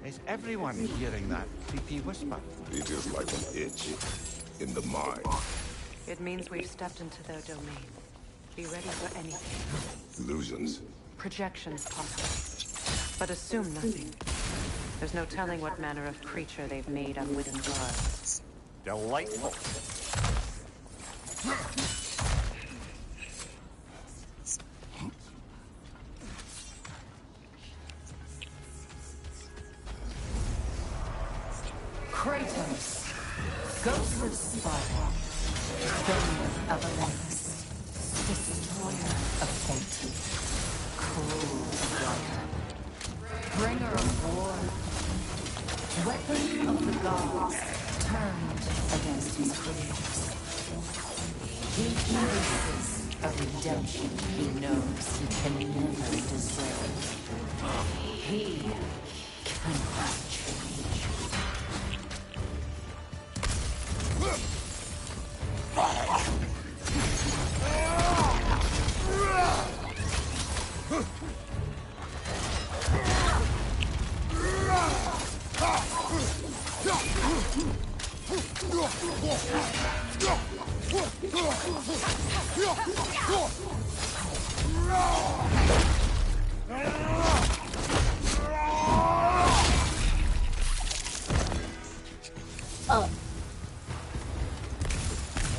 Is everyone hearing that creepy whisper? It is like an itch in the mind. It means we've stepped into their domain. Be ready for anything. Illusions. Projections possible. But assume nothing. There's no telling what manner of creature they've made unwitting guards. Delightful. Kratos, Ghost of Sparta, Bane of Olympus, Destroyer of Fate, Cruel Warrior, Bringer of War, Weapon of the Gods, turned against his creators. He embraces a redemption he knows he can never deserve. He cannot change. Are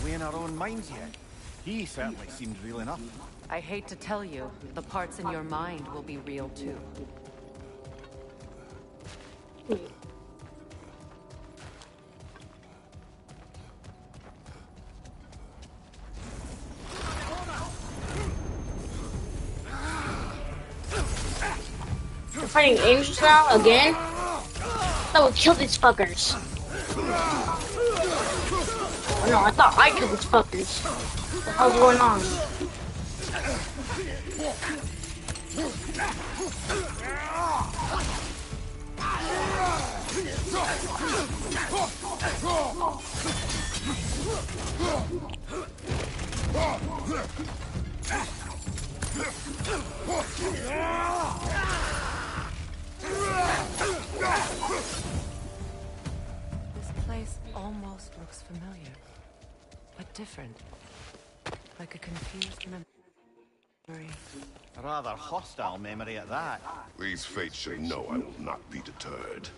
we in our own minds yet? He certainly seemed real enough. I hate to tell you, the parts in your mind will be real too. We're fighting angels now again? No, we killed these fuckers. Oh, no, I thought I killed these fuckers. What the hell's going on? This place almost looks familiar, but different. Like a confused memory. A rather hostile memory at that. These fates should know I will not be deterred.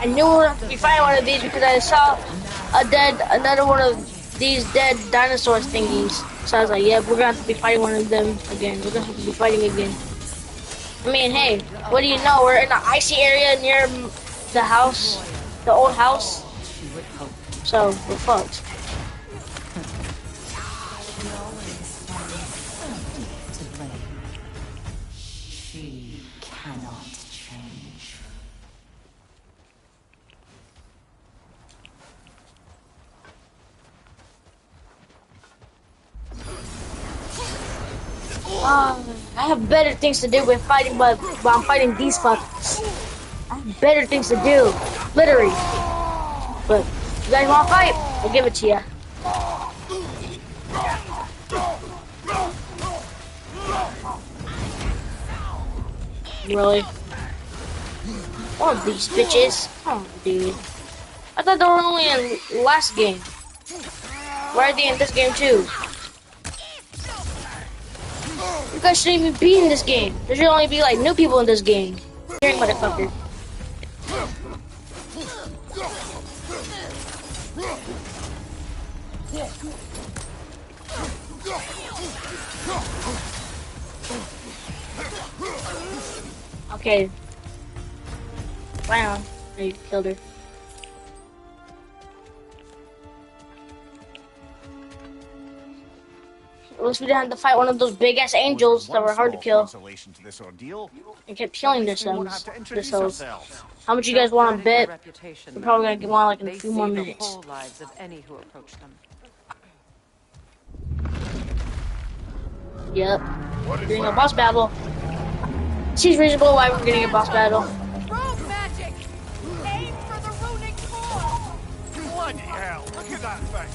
I knew we would have to be fighting one of these because I saw another one of these dead dinosaur thingies. So I was like, yeah, we're gonna have to be fighting one of them again. We're gonna have to be fighting again. I mean, hey, what do you know? We're in the icy area near the house, the old house. So we're fucked. She cannot change. I have better things to do with fighting, but while I'm fighting these fuckers. I have better things to do, literally. But you guys want to fight? I'll give it to you. Really? One of these bitches. Come on, dude. I thought they were only in last game. Why are they in this game too? You guys shouldn't even be in this game. There should only be like new people in this game. Hearing motherfucker. Okay. Wow. You killed her. At least we didn't have to fight one of those big ass angels that were hard to kill. And kept killing themselves. How much you guys want to bet? We're probably gonna get one like in a few more minutes. Whole lives of any who approach them. Yep. Getting a boss battle. Seems reasonable why we're getting a boss battle. Rogue magic! Aim for the runic core! Bloody hell, look at that thing!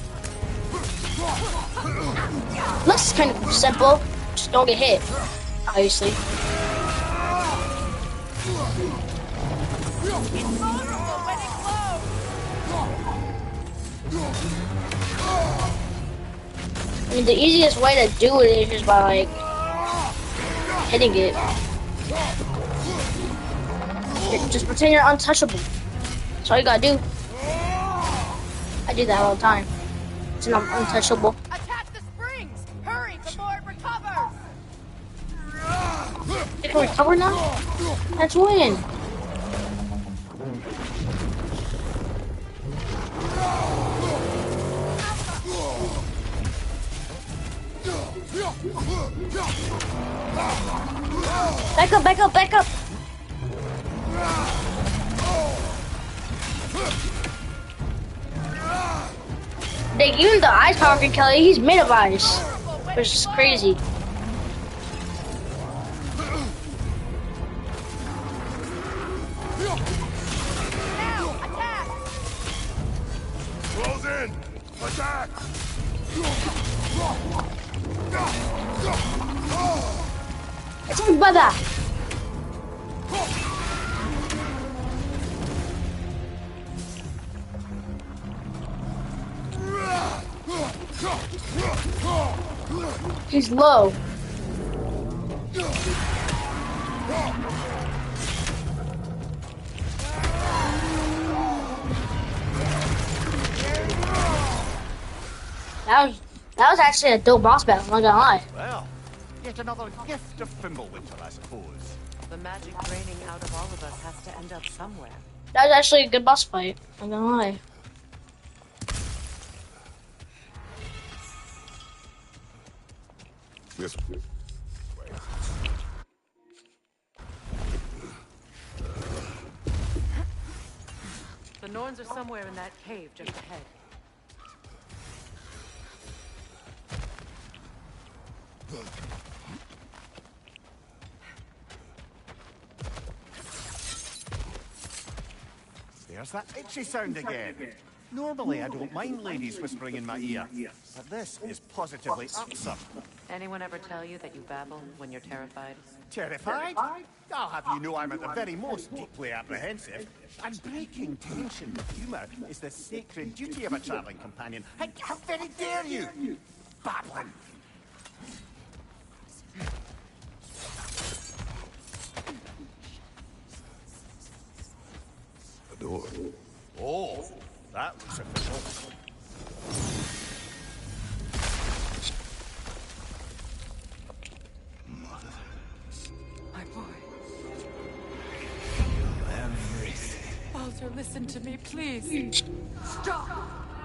Looks kind of simple. Just don't get hit, obviously. I mean, the easiest way to do it is just by, like, hitting it. Just pretend you're untouchable. That's all you gotta do. I do that all the time. So I'm untouchable. Attack the springs! Hurry before it recovers! It can recover now? That's win. Back up, back up, back up! Like, even the ice power can kill it. He's made of ice. Which is crazy. Close in! Attack! It's my brother. He's low. That was actually a dope boss battle, I'm not gonna lie. Well, yet another gift of Fimbulwinter, I suppose. The magic draining out of all of us has to end up somewhere. That was actually a good boss fight, I'm not gonna lie. This way. The Norns are somewhere in that cave just ahead. There's that itchy sound again. Normally I don't mind ladies whispering in my ear, but this is positively upset. Anyone ever tell you that you babble when you're terrified? Terrified? I'll have you know I'm at the very most deeply apprehensive. And breaking tension with humour is the sacred duty of a travelling companion. How very dare you! Babbling! The door. Oh, that looks official. My boy. Baldur, listen to me, please. Stop!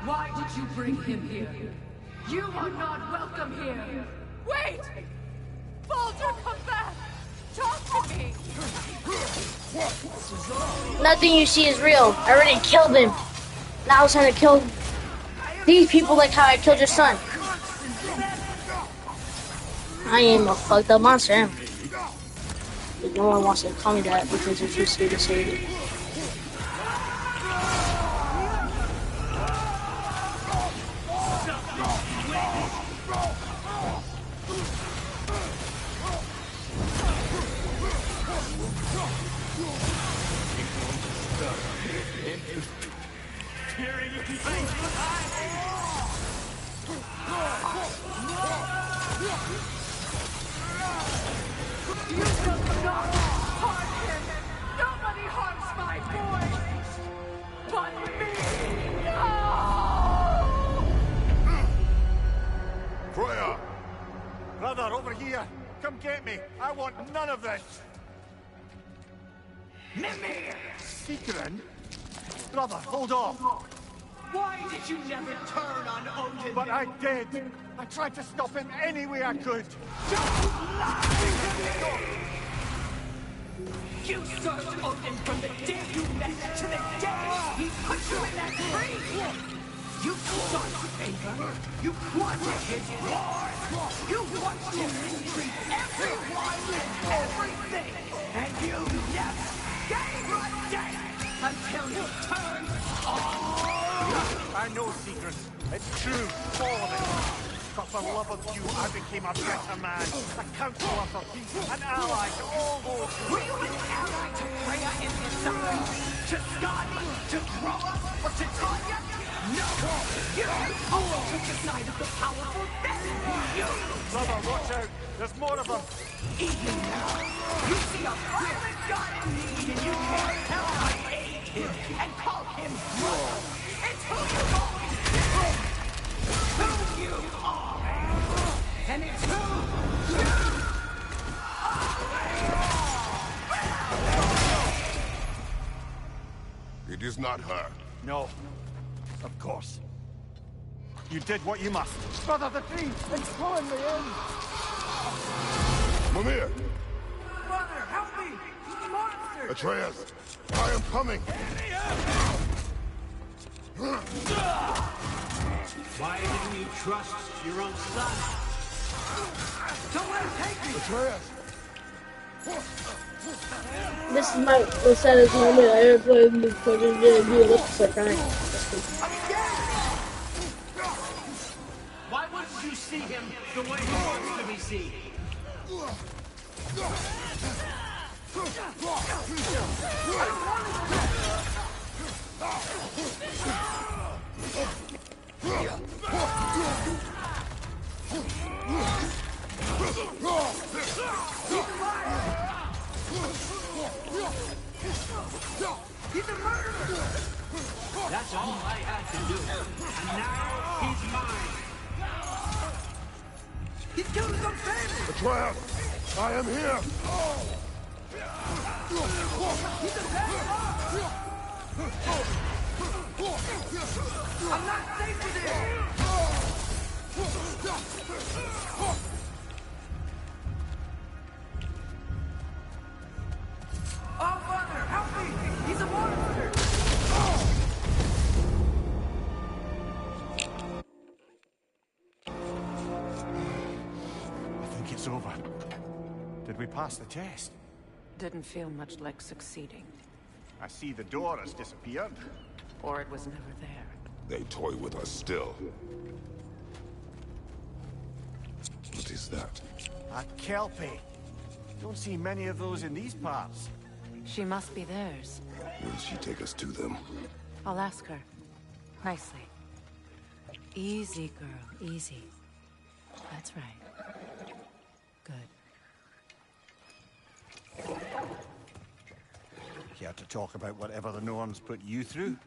Why did you bring him here? You are not welcome here! Wait! Baldur, come back! Talk to me! Nothing you see is real. I already killed him. Now I was trying to kill these people like how I killed your son. I am a fucked up monster. But no one wants to call me that because they're too scared to say it. Nobody harms my boy! But me! No! Freya! Brother, over here! Come get me! I want none of this! Mimir! Sigrun? Brother, hold off! Why did you never turn on Odin? But I did! I tried to stop him any way I could! You served Odin from the day you met to the day he put you in that tree! You sought favor, you wanted his war, you watched him mistreat everyone and everything, and you never gave a damn until he turned all I know secrets. It's true, all of it. But for love of you, I became a better man, a counselor for peace, an ally to all those who... Were you an ally to Freya in this time? To Skadi? To Groa? Or to Tanya? No! You always took the side of the powerful. That's you! Brother, watch out! There's more of them! Even now, you see a violent god in need and you can't help but aid him and call him brother. It's who you've always been! Who you are! And it's who you are! It is not her. No. Of course. You did what you must. Brother, the tree! It's pulling me in! Mimir! Brother, help me! Monster! Atreus! I am coming! Why didn't you trust your own son? Don't let him take me! Atreus! This is the saddest moment I ever played in the fucking game. Dude, look, so crying. Why wouldn't you see him the way he wants to be seen? He's a murderer! That's all I had to do. And now he's mine. He's killing some family! Atreus! I am here! He's a bad I'm not safe with him! Oh, Father, help me! He's a monster! I think it's over. Did we pass the test? Didn't feel much like succeeding. I see the door has disappeared. Or it was never there. They toy with us still. What is that? A Kelpie. Don't see many of those in these parts. She must be theirs. Will she take us to them? I'll ask her. Nicely. Easy, girl. Easy. That's right. Good. Care to talk about whatever the Norns put you through?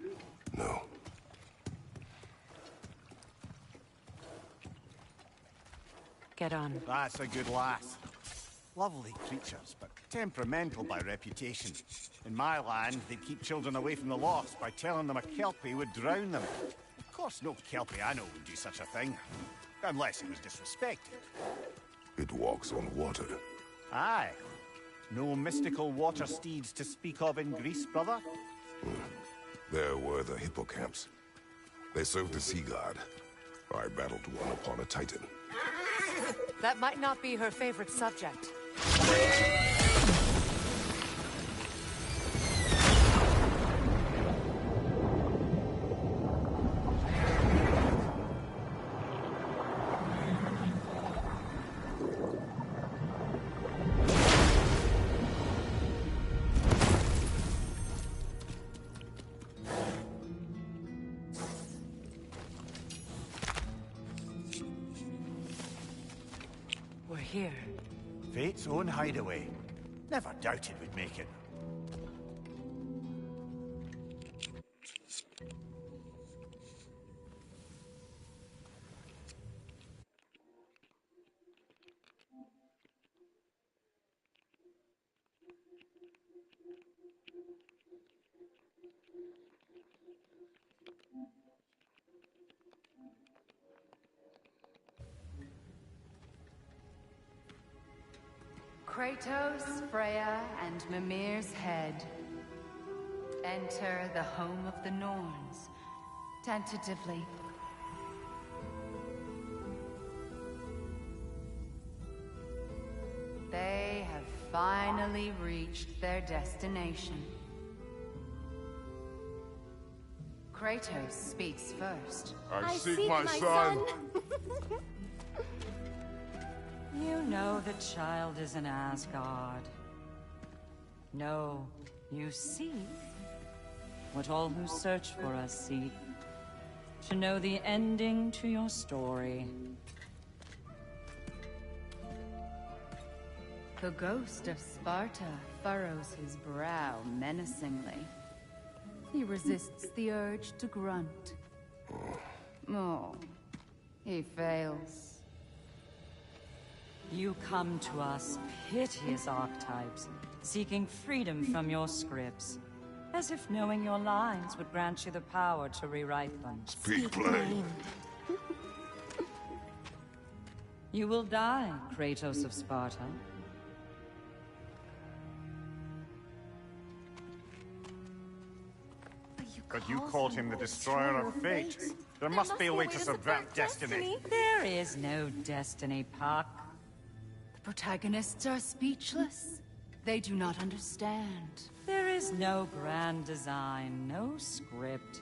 No. Get on. That's a good lass. Lovely creatures, but temperamental by reputation. In my land, they'd keep children away from the lost by telling them a Kelpie would drown them. Of course, no Kelpie I know would do such a thing. Unless it was disrespected. It walks on water. Aye. No mystical water steeds to speak of in Greece, brother? There were the hippocamps. They served the sea god. I battled one upon a titan. That might not be her favorite subject. We're here. Fate's own hideaway. Never doubted we'd make it. Kratos, Freya, and Mimir's head. Enter the home of the Norns, tentatively. They have finally reached their destination. Kratos speaks first. I seek my son. You know the child is in Asgard. No, you seek what all who search for us seek. To know the ending to your story. The ghost of Sparta furrows his brow menacingly. He resists the urge to grunt. Oh, he fails. You come to us, piteous archetypes, seeking freedom from your scripts. As if knowing your lines would grant you the power to rewrite them. Speak plain. You will die, Kratos of Sparta. But you called him the Destroyer of Fate. There must be a way to subvert destiny. There is no destiny, Puck. The protagonists are speechless. They do not understand. There is no grand design, no script.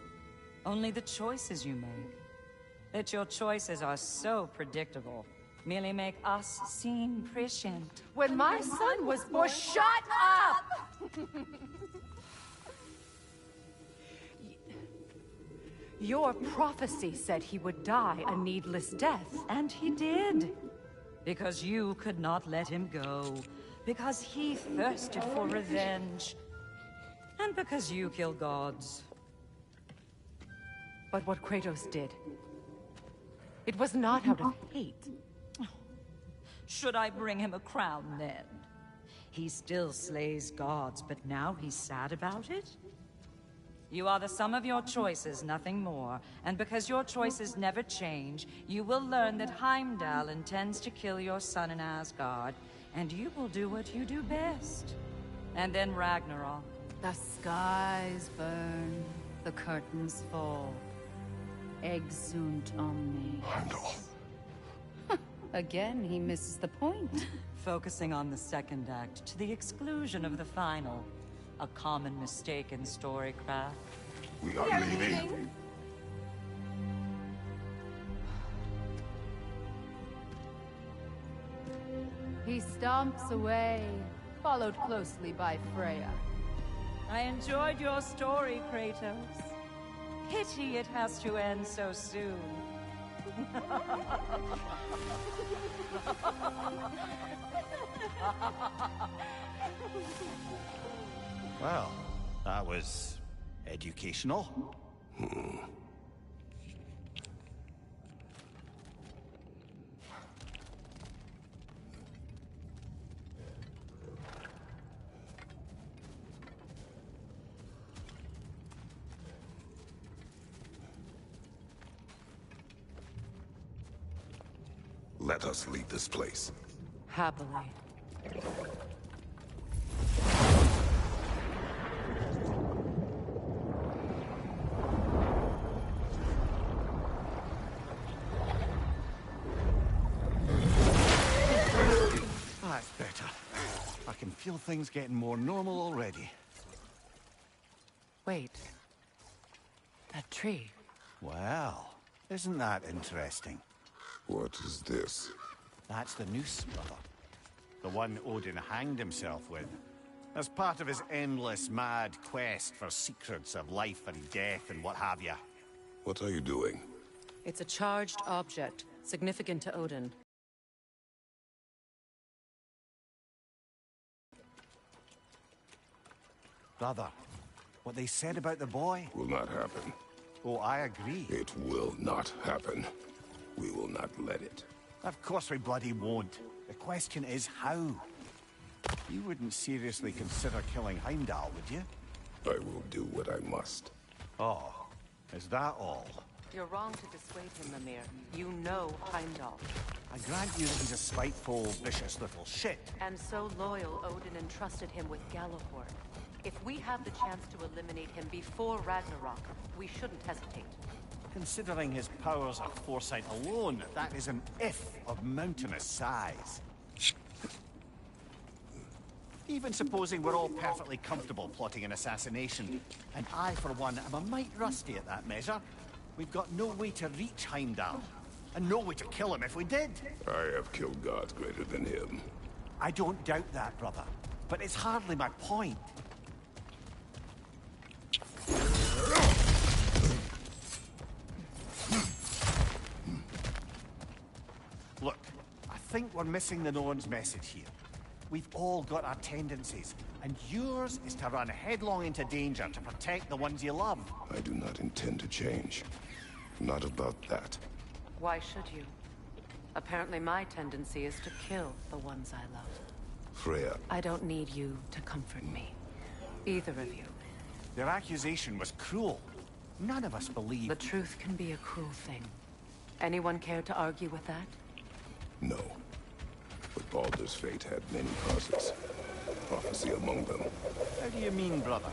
Only the choices you make. That your choices are so predictable, merely make us seem prescient. When my son was born, shut up! Your prophecy said he would die a needless death. And he did. Because you could not let him go. Because he thirsted for revenge. And because you kill gods. But what Kratos did, it was not out of hate. Should I bring him a crown then? He still slays gods, but now he's sad about it? You are the sum of your choices, nothing more. And because your choices never change, you will learn that Heimdall intends to kill your son in Asgard, and you will do what you do best. And then Ragnarok. The skies burn, the curtains fall. Exunt omnes. Heimdall. Again, he misses the point. Focusing on the second act to the exclusion of the final. A common mistake in storycraft. We are leaving. He stomps away, followed closely by Freya. I enjoyed your story, Kratos. Pity it has to end so soon. Well, that was educational. Let us leave this place. Happily. That's better. I can feel things getting more normal already. Wait. That tree. Well, isn't that interesting? What is this? That's the noose, brother. The one Odin hanged himself with. As part of his endless, mad quest for secrets of life and death and what have you. What are you doing? It's a charged object, significant to Odin. Brother, what they said about the boy? Will not happen. Oh, I agree. It will not happen. We will not let it. Of course we bloody won't. The question is how? You wouldn't seriously consider killing Heimdall, would you? I will do what I must. Oh, is that all? You're wrong to dissuade him, Mimir. You know Heimdall. I grant you that he's a spiteful, vicious little shit. And so loyal, Odin entrusted him with Gjallarhorn. If we have the chance to eliminate him before Ragnarok, we shouldn't hesitate. Considering his powers of foresight alone, that is an if of mountainous size. Even supposing we're all perfectly comfortable plotting an assassination, and I, for one, am a mite rusty at that measure, we've got no way to reach Heimdall, and no way to kill him if we did. I have killed gods greater than him. I don't doubt that, brother, but it's hardly my point. Look, I think we're missing the Norn's message here. We've all got our tendencies, and yours is to run headlong into danger to protect the ones you love. I do not intend to change. Not about that. Why should you? Apparently my tendency is to kill the ones I love. Freya. I don't need you to comfort me. Either of you. Their accusation was cruel. None of us believe... The truth can be a cruel thing. Anyone care to argue with that? No. But Baldur's fate had many causes. Prophecy among them. How do you mean, brother?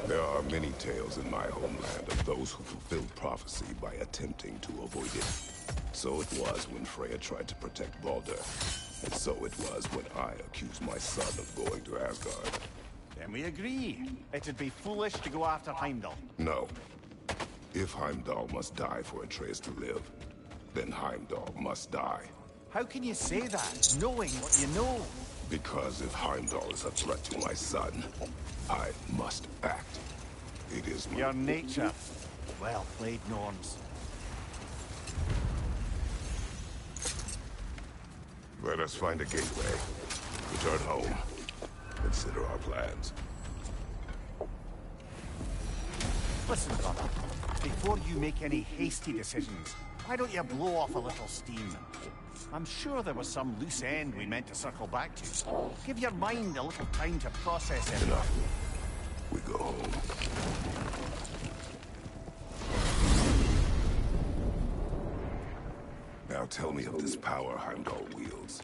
There are many tales in my homeland of those who fulfilled prophecy by attempting to avoid it. So it was when Freya tried to protect Baldur. And so it was when I accused my son of going to Asgard. Then we agree. It'd be foolish to go after Heimdall. No. If Heimdall must die for Atreus to live, then Heimdall must die. How can you say that, knowing what you know? Because if Heimdall is a threat to my son, I must act. It is my... Your nature. Well played, Norns. Let us find a gateway. Return home. Consider our plans. Listen, brother. Before you make any hasty decisions, why don't you blow off a little steam? I'm sure there was some loose end we meant to circle back to. Give your mind a little time to process it. Enough. We go home. Now tell me of this power Heimdall wields.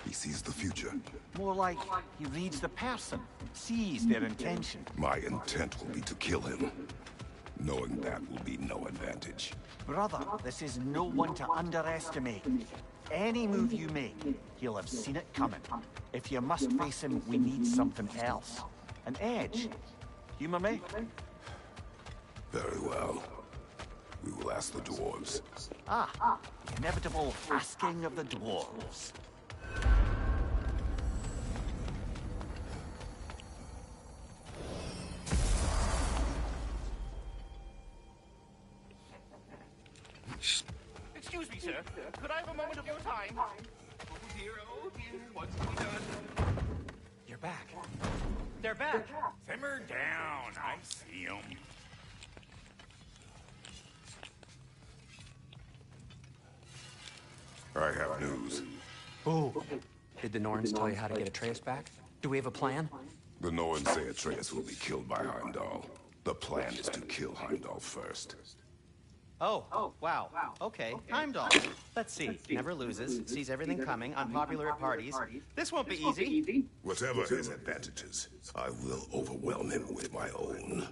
He sees the future. More like he reads the person, sees their intention. My intent will be to kill him. Knowing that will be no advantage. Brother, this is no one to underestimate. Any move you make, he'll have seen it coming. If you must face him, we need something else. An edge. Humor me? Very well. We will ask the dwarves. Ah, the inevitable asking of the dwarves. Excuse me, sir. Could I have a moment of your time? Oh dear, what's he done? You're back. They're back. Simmer down, I see him. I have news. Oh. Did the Norns tell you how to get Atreus back? Do we have a plan? The Norns say Atreus will be killed by Heimdall. The plan is to kill Heimdall first. Oh, wow. Okay, Heimdall. Let's see. Never loses, sees everything coming, unpopular at parties. This won't be easy. Whatever his advantages, I will overwhelm him with my own.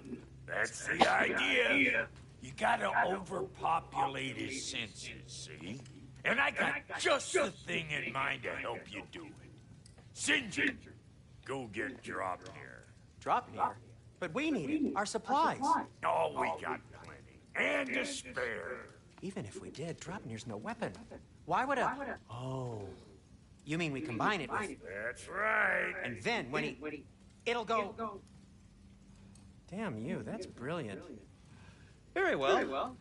That's the idea. You gotta overpopulate his senses, see? And I got just the thing in mind to help you do it. Sinjin, go get Draupnir. Draupnir? But we need it. Our supplies. Oh, we got plenty. And to spare. Even if we did, Draupnir's no weapon. Why would a... Oh. You mean we combine it with... That's right. And then, when he... It'll go... Damn you, that's brilliant. Very well.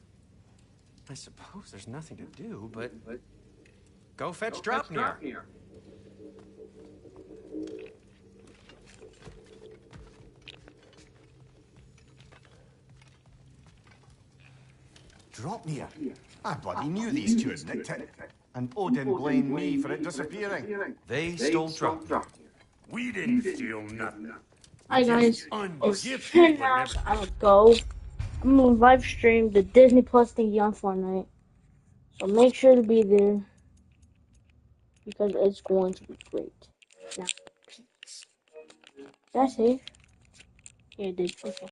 I suppose there's nothing to do, but... Go fetch Draupnir. Draupnir? I bloody knew these two had nicked it. And Odin blamed me for it disappearing. They stole Draupnir. We didn't steal nothing. Hi guys, it's 10 hours. I'll go. I'm gonna live stream the Disney Plus thingy on Fortnite. So make sure to be there. Because it's going to be great. Now, peace. Did I save? Yeah, I did. Okay.